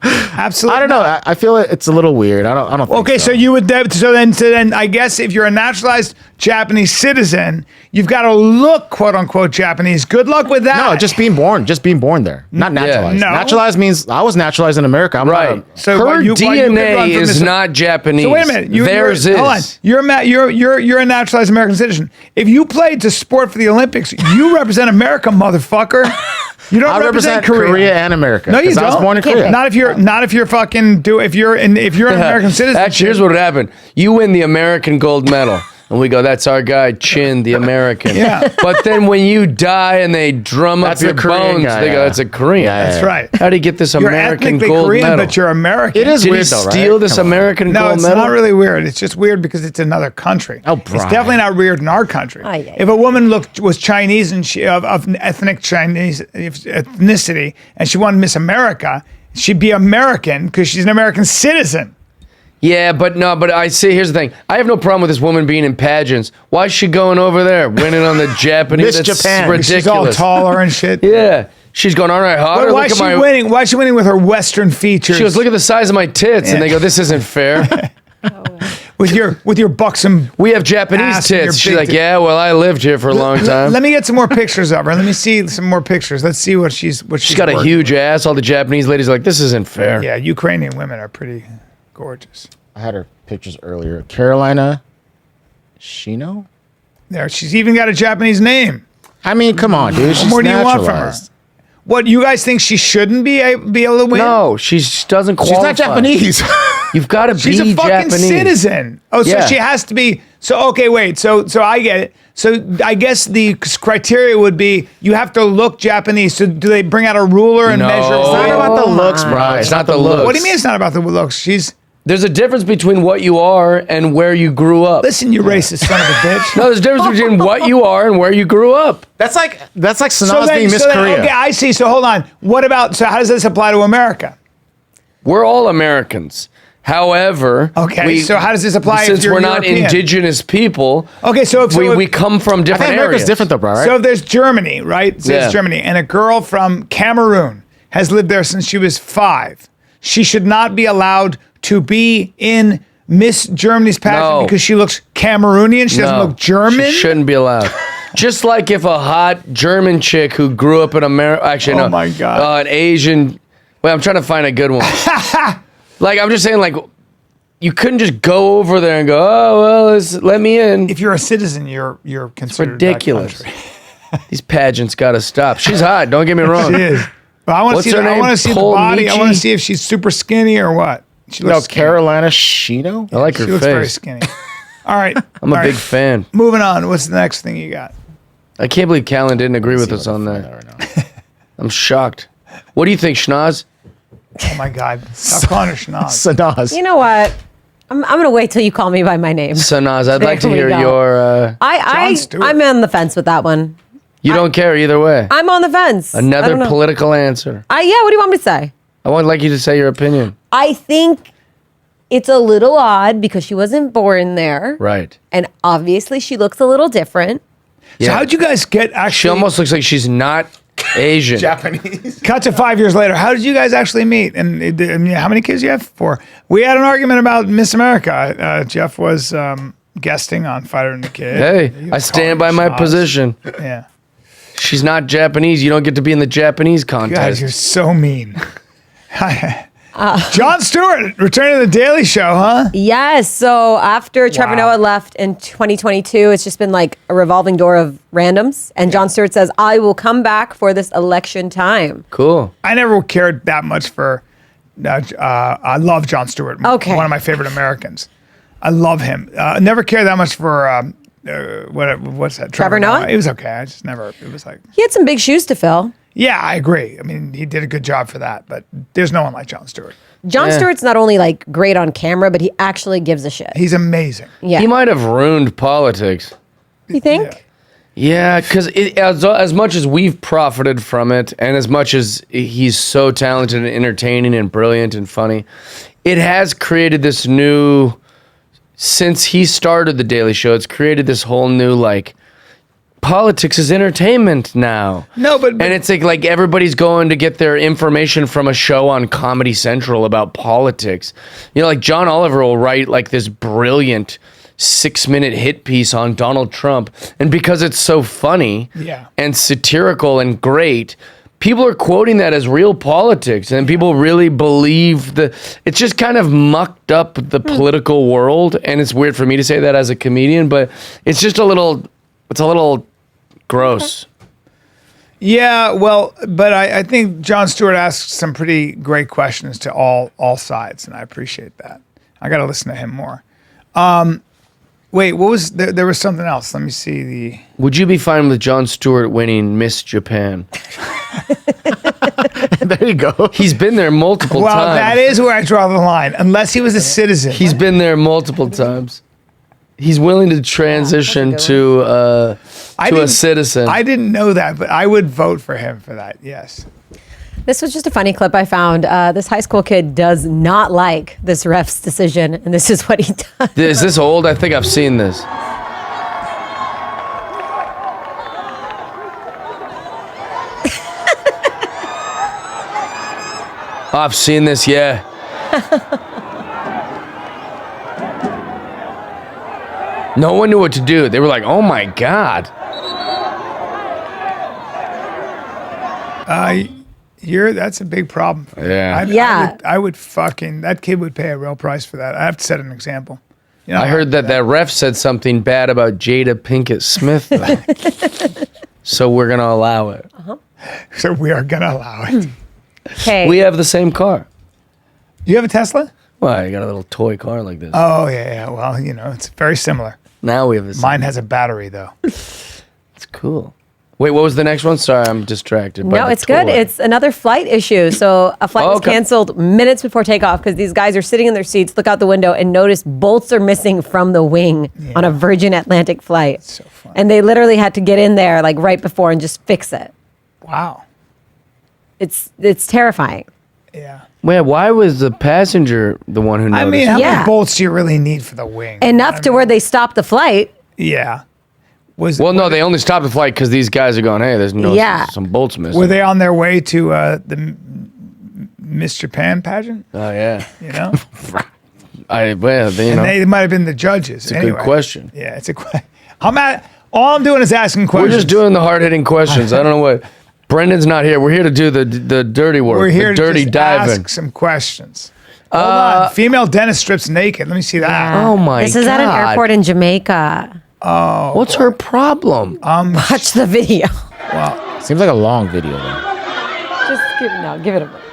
Absolutely. I don't know. I feel it's a little weird. I don't think Okay, so you would so then I guess if you're a naturalized Japanese citizen, you've got to look quote unquote Japanese. Good luck with that. No, just being born there, not naturalized. No. Naturalized means I was naturalized in America. I'm Right. not So Her why you could run DNA for is Miss- not Japanese. So wait a minute. Theirs Hold on. is. You're a naturalized American citizen. If you played to sport for the Olympics, you represent America, motherfucker. You don't I represent Korea. Korea and America. No, you 'cause don't. I was born in Korea. Not if you're if you're an American citizen. Actually, here's what would happen. You win the American gold medal. And we go, that's our guy, Chin, the American. Yeah. But then when you die and they drum That's up your the Korean bones, guy, they go, yeah. that's a Korean. Yeah, That's right. How do you get this You're American ethnically gold Korean, medal? but you're American. It is Did weird he though, right? steal this Come on. American No, gold it's medal? not really weird. It's just weird because it's another country. Oh, It's Brian. definitely not weird in our country. Ay, ay, If a woman was Chinese and she of ethnic Chinese ethnicity and she won Miss America, she'd be American because she's an American citizen. Yeah, but I see, here's the thing. I have no problem with this woman being in pageants. Why is she going over there, winning on the Japanese? Miss That's Japan. ridiculous. She's all taller and shit. Yeah. She's going, all right, Hotter, But why look is at she my... winning? Why is she winning with her Western features? She goes, look at the size of my tits. And they go, this isn't fair. with your buxom. We have Japanese Ass and your tits. She's big like, tits. yeah, well, I lived here for a long time. Let me get some more pictures of her. Let me see some more pictures. Let's see what she's She's got a working huge with. ass. All the Japanese ladies are like, this isn't fair. Yeah, Ukrainian women are pretty gorgeous. I had her pictures earlier. Carolina Shino? There, she's even got a Japanese name. I mean, come on, dude. She's What more do you want from her? naturalized. What, you guys think she shouldn't be able to win? No, she doesn't qualify. She's not Japanese. You've got to be She's a fucking Japanese. citizen. Oh, so Yeah. she has to be. So, okay, wait. So I get it. So I guess the criteria would be you have to look Japanese. So do they bring out a ruler and No. measure? It's not about the Oh looks, my. bro. It's not the looks. What do you mean it's not about the looks? There's a difference between what you are and where you grew up. Listen, you racist son of a bitch. No, there's a difference between what you are and where you grew up. That's like Sanaz being Miss so then, Korea. okay, I see. So hold on. What about? So how does this apply to America? We're all Americans. However, Okay, so how does this apply if Since you're we're not European? indigenous people, Okay, so if we come from I different think America's areas. different though, bro, right? So if there's Germany, right? So Yeah. there's Germany, and a girl from Cameroon has lived there since she was 5. She should not be allowed to be in Miss Germany's pageant No. because she looks Cameroonian. She doesn't No, look German. She shouldn't be allowed. Just like if a hot German chick who grew up in America, actually, Oh no, my God. an Asian. Wait, I'm trying to find a good one. Like, I'm just saying, like, you couldn't just go over there and go, oh well, let me in. If you're a citizen, you're considered that Ridiculous. country. These pageants got to stop. She's hot. Don't get me wrong. She is. But I want to What's see. her I name? want to see the Paul body. I Michi? want to see if she's super skinny or what. She no, looks skinny. Carolina Shino? I like her She looks very face. skinny. All right. I'm a all big right. fan. Moving on. What's the next thing you got? I can't believe Callen didn't agree with us on that. Right now. I'm shocked. What do you think, Schnoz? Oh my God! Stop calling her Schnoz. Sanaz. You know what? I'm gonna wait till you call me by my name. Sanaz, I'd There like to we hear go. your. John Stewart. I'm on the fence with that one. You don't care either way. I'm on the fence. I Another don't know. political answer. Yeah. What do you want me to say? I would like you to say your opinion. I think it's a little odd because she wasn't born there, Right. and obviously she looks a little different. So how'd you guys get actually? She almost looks like she's not Asian. Japanese. Cut to 5 years later. How did you guys actually meet? And I mean, how many kids do you have? 4. We had an argument about Miss America. Jeff was guesting on Fighter and the Kid. Hey, I stand by my position. Yeah. She's not Japanese. You don't get to be in the Japanese contest. God, you're so mean. Jon Stewart returning to the Daily Show, huh? Yes. So after Trevor Noah left in 2022, it's just been like a revolving door of randoms. And Jon Stewart says, I will come back for this election time. Cool. I never cared that much for. I love Jon Stewart. Okay. One of my favorite Americans. I love him. Never cared that much for what's that? Trevor Noah? It was okay. I just never. It was like. He had some big shoes to fill. Yeah, I agree. I mean, he did a good job for that. But there's no one like Jon Stewart. Jon Stewart's not only like great on camera, but he actually gives a shit. He's amazing. Yeah. He might have ruined politics. You think? Yeah, because as much as we've profited from it, and as much as he's so talented and entertaining and brilliant and funny, it has created this new. Since he started the Daily Show, it's created this whole new like. Politics is entertainment now. No, but and it's like everybody's going to get their information from a show on Comedy Central about politics. You know, like John Oliver will write like this brilliant 6-minute hit piece on Donald Trump, and because it's so funny and satirical and great, people are quoting that as real politics, and people really believe it's just kind of mucked up the political world. And it's weird for me to say that as a comedian, but it's just a little gross. Yeah, well, but I think Jon Stewart asked some pretty great questions to all sides, and I appreciate that. I got to listen to him more. Wait, what was there was something else. Let me see Would you be fine with Jon Stewart winning Miss Japan? There you go. He's been there multiple times. Well, that is where I draw the line. Unless he was a citizen. He's been there multiple times. He's willing to transition to a citizen. I didn't know that, but I would vote for him for that. Yes. This was just a funny clip I found. This high school kid does not like this ref's decision, and this is what he does. Is this old? I think I've seen this. I've seen this, yeah. No one knew what to do. They were like, oh my God. That's a big problem. Yeah. I would fucking, that kid would pay a real price for that. I have to set an example. You know, I heard that ref said something bad about Jada Pinkett Smith. So we're going to allow it. So we are going to allow it. Okay. We have the same car. Do you have a Tesla? Well, I got a little toy car like this. Oh, yeah. Well, you know, it's very similar. Now we have the same. Mine has a battery, though. It's cool. Wait, what was the next one? Sorry, I'm distracted. No, it's good. It's another flight issue. So a flight was canceled minutes before takeoff because these guys are sitting in their seats, look out the window, and notice bolts are missing from the wing on a Virgin Atlantic flight. That's so funny. And they literally had to get in there like right before and just fix it. Wow. It's terrifying. Yeah. Wait, why was the passenger the one who noticed? I mean, how many bolts do you really need for the wing? Enough to where they stopped the flight. Yeah. No, they only stopped the flight because these guys are going, hey, there's some bolts missing. Were they on their way to the Miss Japan pageant? Oh, yeah. You know? They might have been the judges. It's a good question. Yeah, it's a question. All I'm doing is asking questions. We're just doing the hard-hitting questions. I don't know what. Brendan's not here. We're here to do the dirty work. We're here the dirty to just diving. ask some questions. Hold on. Female dentist strips naked. Let me see that. Oh my God. This is at an airport in Jamaica. Oh. What's her problem? Watch the video. Well, seems like a long video though. Just give it a break.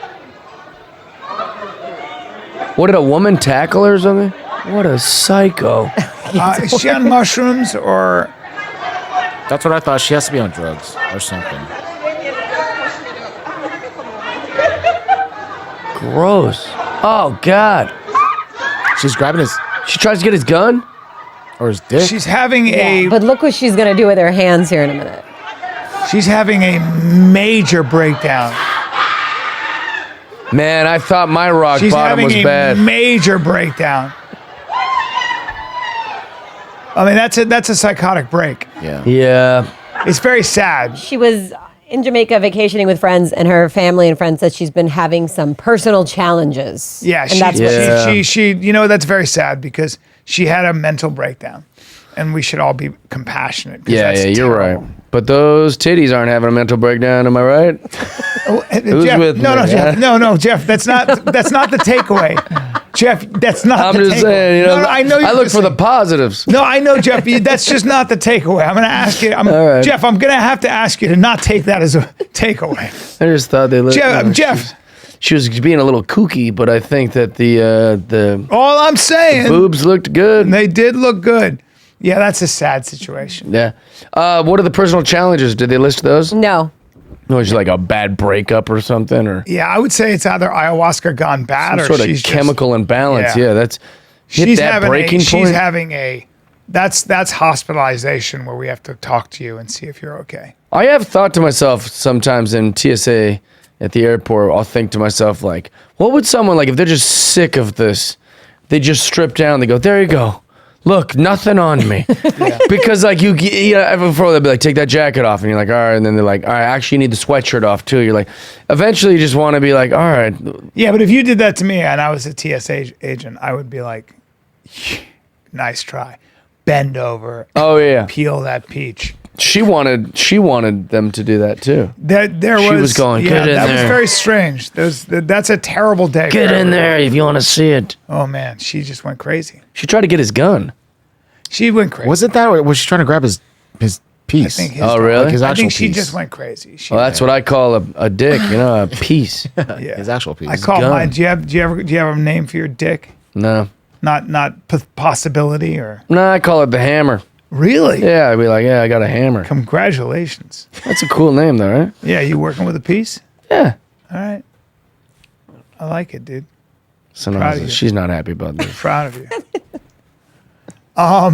What, did a woman tackle her or something? What a psycho. Is she on mushrooms or? That's what I thought. She has to be on drugs or something. Gross. Oh, God. She's grabbing his... She tries to get his gun? Or his dick? She's having a... But look what she's going to do with her hands here in a minute. She's having a major breakdown. Man, I thought my rock bottom was bad. She's having a major breakdown. I mean, that's a psychotic break. Yeah. Yeah. It's very sad. She was in Jamaica vacationing with friends, and her family and friends said she's been having some personal challenges. Yeah, and that's she you know, that's very sad because she had a mental breakdown, and we should all be compassionate. Yeah, that's you're terrible. right. But those titties aren't having a mental breakdown, am I right? Who's Jeff, with me? Jeff, no, Jeff, that's not the takeaway. Jeff, that's not I'm the just takeaway. saying, you know, I know I look for the positives. No, I know, Jeff. That's just not the takeaway. I'm going to ask you. right. Jeff, I'm going to have to ask you to not take that as a takeaway. I just thought they looked. Jeff. She was being a little kooky, but I think that the All I'm saying, boobs looked good. They did look good. Yeah, that's a sad situation. Yeah. What are the personal challenges? Did they list those? No. No, it's like a bad breakup or something, or Yeah, I would say it's either ayahuasca gone bad some or sort of she's chemical imbalance. Yeah, that's hit she's that having breaking point. She's having that's hospitalization where we have to talk to you and see if you're okay. I have thought to myself sometimes in TSA at the airport, I'll think to myself, like, what would someone, like, if they're just sick of this, they just strip down, they go, there you go. Look, nothing on me. Because, like, before they'll be like, take that jacket off. And you're like, all right. And then they're like, all right, actually, you need the sweatshirt off, too. You're like, eventually, you just want to be like, all right. Yeah, but if you did that to me and I was a TSA agent, I would be like, nice try. Bend over. Oh, yeah. Peel that peach. She wanted them to do that, too. She was going, get in that there. was very strange. That's a terrible day. Get in there if you want to see it. Oh, man. She just went crazy. She tried to get his gun. She went crazy. Was it that, or was she trying to grab his piece? I think Oh, really? Like his I actual think she piece. just went crazy. Well, that's what I call a dick, you know, a piece. Yeah. His actual piece. I call gun. mine. Do you have a name for your dick? No. Not possibility or No, I call it the hammer. really? Yeah, I'd be like, yeah, I got a hammer. Congratulations. That's a cool name, though, right? Yeah, you working with a piece? Yeah. All right. I like it, dude. So Proud of no, you. she's not happy about this. Proud of you. All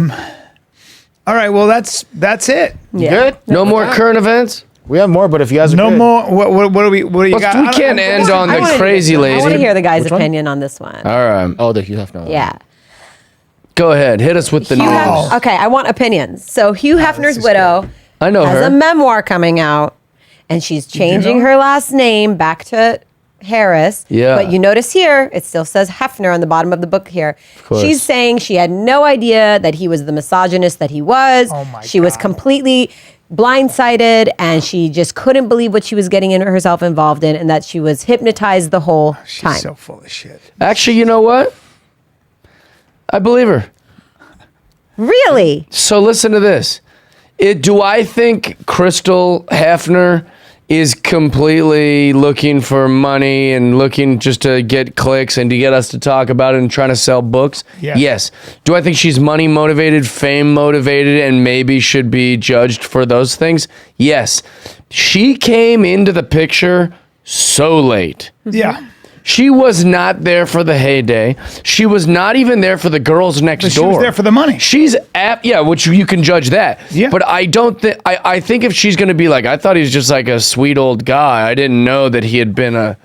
right. Well, that's it. Yeah. Good? No more current events? We have more, but if you guys are No good. more. What do we? What do you Well, got? we can't end on I the wanna- crazy I want to lady. hear the guy's Which one? opinion on this one. All right. Oh, the Hugh Hefner. Yeah. Go ahead. Hit us with the Hugh news. Hef- okay, I want opinions. So Hugh Hefner's is widow I know has her. a memoir coming out, and she's changing know her last name back to Harris. Yeah. But you notice here, it still says Hefner on the bottom of the book here. course. She's saying she had no idea that he was the misogynist that he was. Oh my She was God. completely blindsided, and she just couldn't believe what she was getting herself involved in, and that she was hypnotized the whole She's time. so full of shit. Actually, you know what? I believe her. Really? So listen to this. Do I think Crystal Hefner is completely looking for money and looking just to get clicks and to get us to talk about it and trying to sell books? Yeah. Yes. Do I think she's money motivated, fame motivated, and maybe should be judged for those things? Yes. She came into the picture so late. Yeah. She was not there for the heyday. She was not even there for the girls next But she door. was there for the money. She's which you can judge that. Yeah. But I don't think I think if she's gonna be like, I thought he was just like a sweet old guy. I didn't know that he had been a.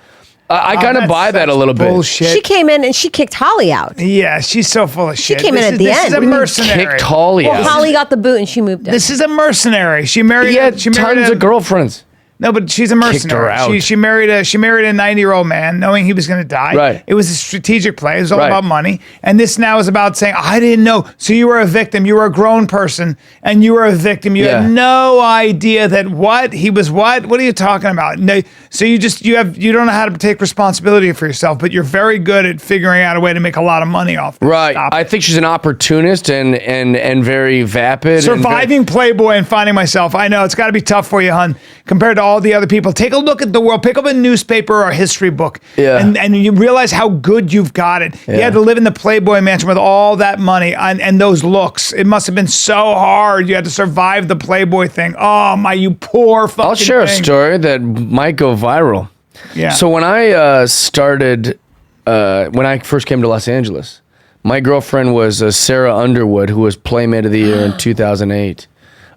I kind of That's buy that a such little bit. bullshit. She came in and she kicked Holly out. Yeah, she's so full of shit. came in at the this end. Is a What do you mean mercenary. Kicked Holly Well, out. Holly got the boot and she moved in. This is a mercenary. She married. He had she married tons of girlfriends. No, but she's a her mercenary. out. She married a 90-year-old man, knowing he was going to die. Right. It was a strategic play. It was all Right. about money. And this now is about saying, I didn't know. So you were a victim. You were a grown person, and you were a victim. You Yeah. had no idea that what he was. What are you talking about? No. So you don't know how to take responsibility for yourself, but you're very good at figuring out a way to make a lot of money off this. Right. Stop I it. think she's an opportunist and very vapid. and Surviving Playboy and finding myself. I know it's got to be tough for you, hun, compared to all the other people. Take a look at the world. Pick up a newspaper or a history book, Yeah. and you realize how good you've got it. You Yeah. had to live in the Playboy mansion with all that money and those looks. It must have been so hard. You had to survive the Playboy thing. Oh my, you poor fucking. I'll share a thing. story that might go viral. Yeah. So when I started, when I first came to Los Angeles, my girlfriend was Sara Underwood, who was Playmate of the Year in 2008.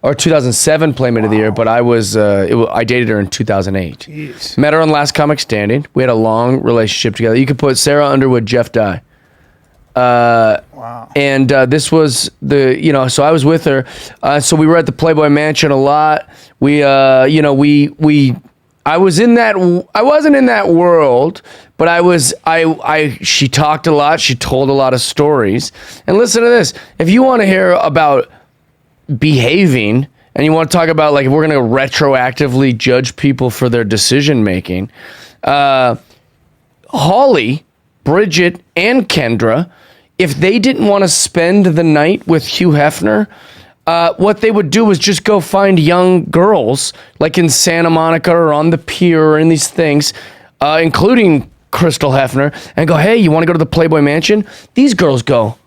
Or 2007 Playmate of the Year, but I dated her in 2008. Jeez. Met her on Last Comic Standing. We had a long relationship together. You could put Sara Underwood, Jeff Dye. Wow. And this was so I was with her. So we were at the Playboy Mansion a lot. I wasn't in that world, but she talked a lot. She told a lot of stories. And listen to this. If you want to hear about behaving and you want to talk about like if we're going to retroactively judge people for their decision making, Holly, Bridget, and Kendra, if they didn't want to spend the night with Hugh Hefner, what they would do was just go find young girls like in Santa Monica or on the pier or in these things, including Crystal Hefner, and go, hey, you want to go to the Playboy Mansion? These girls go,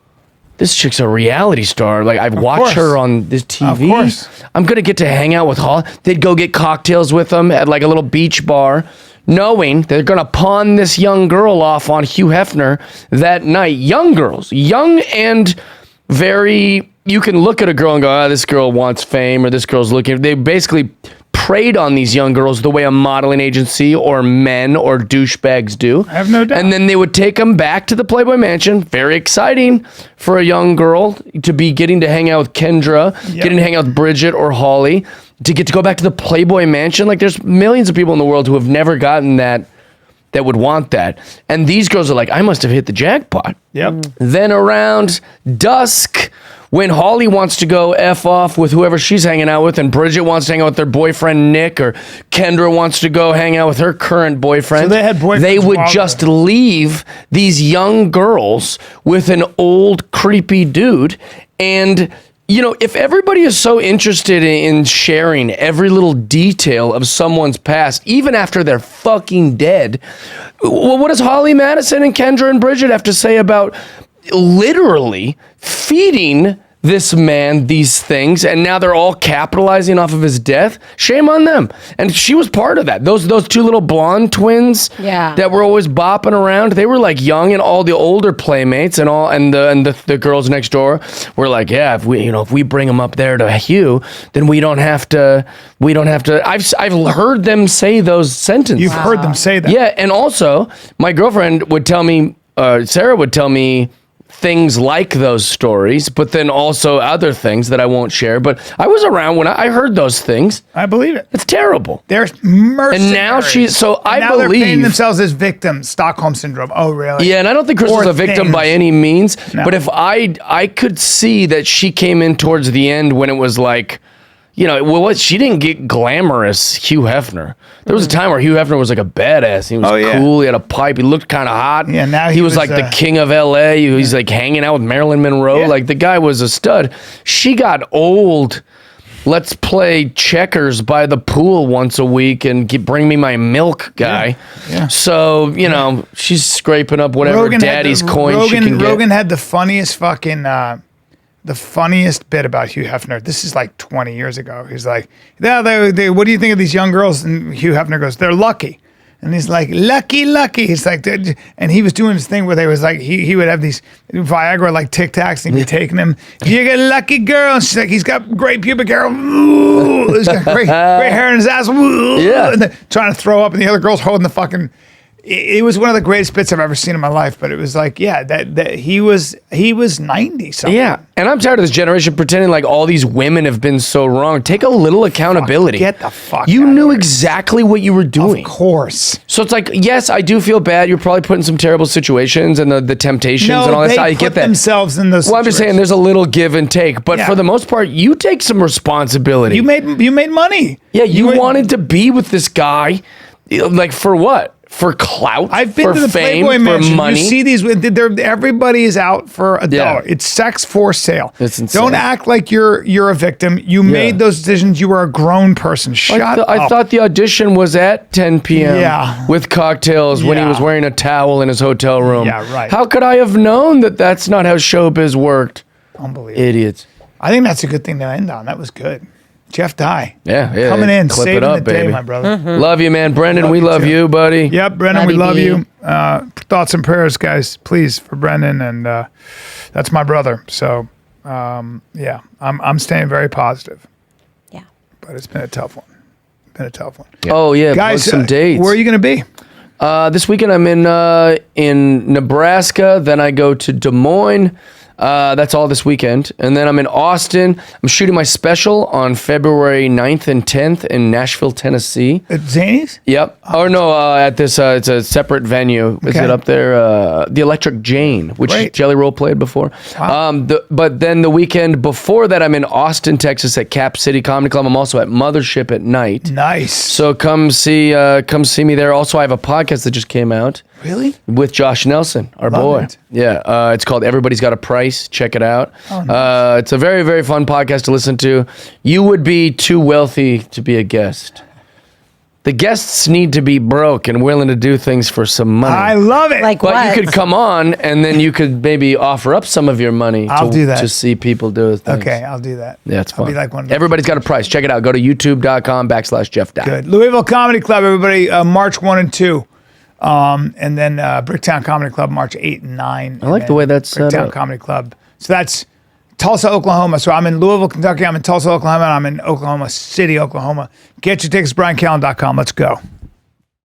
this chick's a reality star. Like, I've watched her on this TV. Of course. I'm going to get to hang out with Holly. They'd go get cocktails with them at like a little beach bar, knowing they're going to pawn this young girl off on Hugh Hefner that night. Young girls, young and very, you can look at a girl and go, this girl wants fame, or this girl's looking. They basically preyed on these young girls the way a modeling agency or men or douchebags do. I have no doubt. And then they would take them back to the Playboy Mansion. Very exciting for a young girl to be getting to hang out with Kendra, getting to hang out with Bridget or Holly, to get to go back to the Playboy Mansion. Like, there's millions of people in the world who have never gotten that would want that. And these girls are like, I must have hit the jackpot. Yep. Then around dusk, when Holly wants to go F off with whoever she's hanging out with, and Bridget wants to hang out with their boyfriend Nick, or Kendra wants to go hang out with her current boyfriend, So they had boyfriends they would while just they're- leave these young girls with an old creepy dude. And if everybody is so interested in sharing every little detail of someone's past, even after they're fucking dead, well, what does Holly Madison and Kendra and Bridget have to say about literally feeding this man these things, and now they're all capitalizing off of his death? Shame on them. And she was part of that. Those two little blonde twins that were always bopping around, they were like young, and all the older playmates and the girls next door were like, yeah, if we bring them up there to Hugh, then we don't have to. I've heard them say those sentences. You've heard them say that. Yeah, and also my girlfriend would tell me, Sarah would tell me things like those stories, but then also other things that I won't share. But I was around when I heard those things. I believe it. It's terrible. They're mercenaries. And now now they're painting themselves as victims. Stockholm syndrome. Oh, really? Yeah, and I don't think Crystal's Poor a victim things. by any means. No. But if I could see that she came in towards the end when it was like, she didn't get glamorous Hugh Hefner. There was a time where Hugh Hefner was like a badass. He was cool. He had a pipe. He looked kind of hot. Yeah, now he was like the king of LA. He's like hanging out with Marilyn Monroe. Yeah. Like, the guy was a stud. She got old. Let's play checkers by the pool once a week and bring me my milk guy. Yeah. So, she's scraping up whatever daddy's coin she can get. Rogan had the funniest the funniest bit about Hugh Hefner. This is like 20 years ago. He's like, what do you think of these young girls? And Hugh Hefner goes, they're lucky. And he's like, lucky. He's like, and he was doing this thing where they was like, he would have these Viagra like Tic Tacs, and he'd be taking them. You get a lucky girl. And she's like, he's got great pubic hair. Ooh. He's got great hair in his ass. Ooh. Yeah. And then trying to throw up, and the other girl's holding the fucking. It was one of the greatest bits I've ever seen in my life, but it was like, that he was 90 something. Yeah, and I'm tired of this generation pretending like all these women have been so wrong. Take a little accountability. Get the fuck You out knew of here. exactly what you were doing. Of course. So it's like, yes, I do feel bad. You're probably put in some terrible situations and the temptations and all that stuff. I get that. Themselves in those. Well, I'm just saying there's a little give and take, but for the most part, you take some responsibility. You made money. Yeah, you wanted to be with this guy, like, for what? For clout, I've been for to the fame, Playboy Mansion. for money. You see these? Everybody is out for $1. Yeah. It's sex for sale. It's insane. Don't act like you're a victim. You made those decisions. You were a grown person. Shut up. I thought the audition was at 10 p.m. Yeah. with cocktails when he was wearing a towel in his hotel room. Yeah, right. How could I have known that that's not how showbiz worked? Unbelievable. Idiots. I think that's a good thing to end on. That was good. Jeff Dye. Yeah. Coming in, Clip saving it up, the day, baby. my brother. Love you, man. Brendan, Love we you love too. you, buddy. Yep, Brendan, Buddy we love B. you. Thoughts and prayers, guys, please, for Brendan, and that's my brother. So, I'm staying very positive. Yeah. But it's been a tough one. Oh, yeah. Guys, plug some dates. where are you going to be? This weekend I'm in Nebraska. Then I go to Des Moines. That's all this weekend. And then I'm in Austin. I'm shooting my special on February 9th and 10th in Nashville, Tennessee. At Zany's? Yep. Oh, no, at this, it's a separate venue. Is it up there? The Electric Jane, which Great. Jelly Roll played before. Wow. But then the weekend before that, I'm in Austin, Texas at Cap City Comedy Club. I'm also at Mothership at night. Nice. So come see me there. Also, I have a podcast that just came out. Really? With Josh Nelson, our Love boy. it. Yeah, it's called Everybody's Got a Price. Check it out. Oh, nice. It's a very, very fun podcast to listen to. You would be too wealthy to be a guest. The guests need to be broke and willing to do things for some money. I love it. Like but what? you could come on and then you could maybe offer up some of your money I'll do that. to see people do things. Okay, I'll do that. Yeah, it's I'll fun. be like one of those. Everybody's Got a Price. Check it out. Go to youtube.com/Jeff Dye. Good. Louisville Comedy Club, everybody, March 1 and 2. And then Bricktown Comedy Club, March 8 and 9. I like the way that's set Bricktown up. Comedy Club. So that's Tulsa, Oklahoma. So I'm in Louisville, Kentucky. I'm in Tulsa, Oklahoma. And I'm in Oklahoma City, Oklahoma. Get your tickets, BryanCallen.com. Let's go.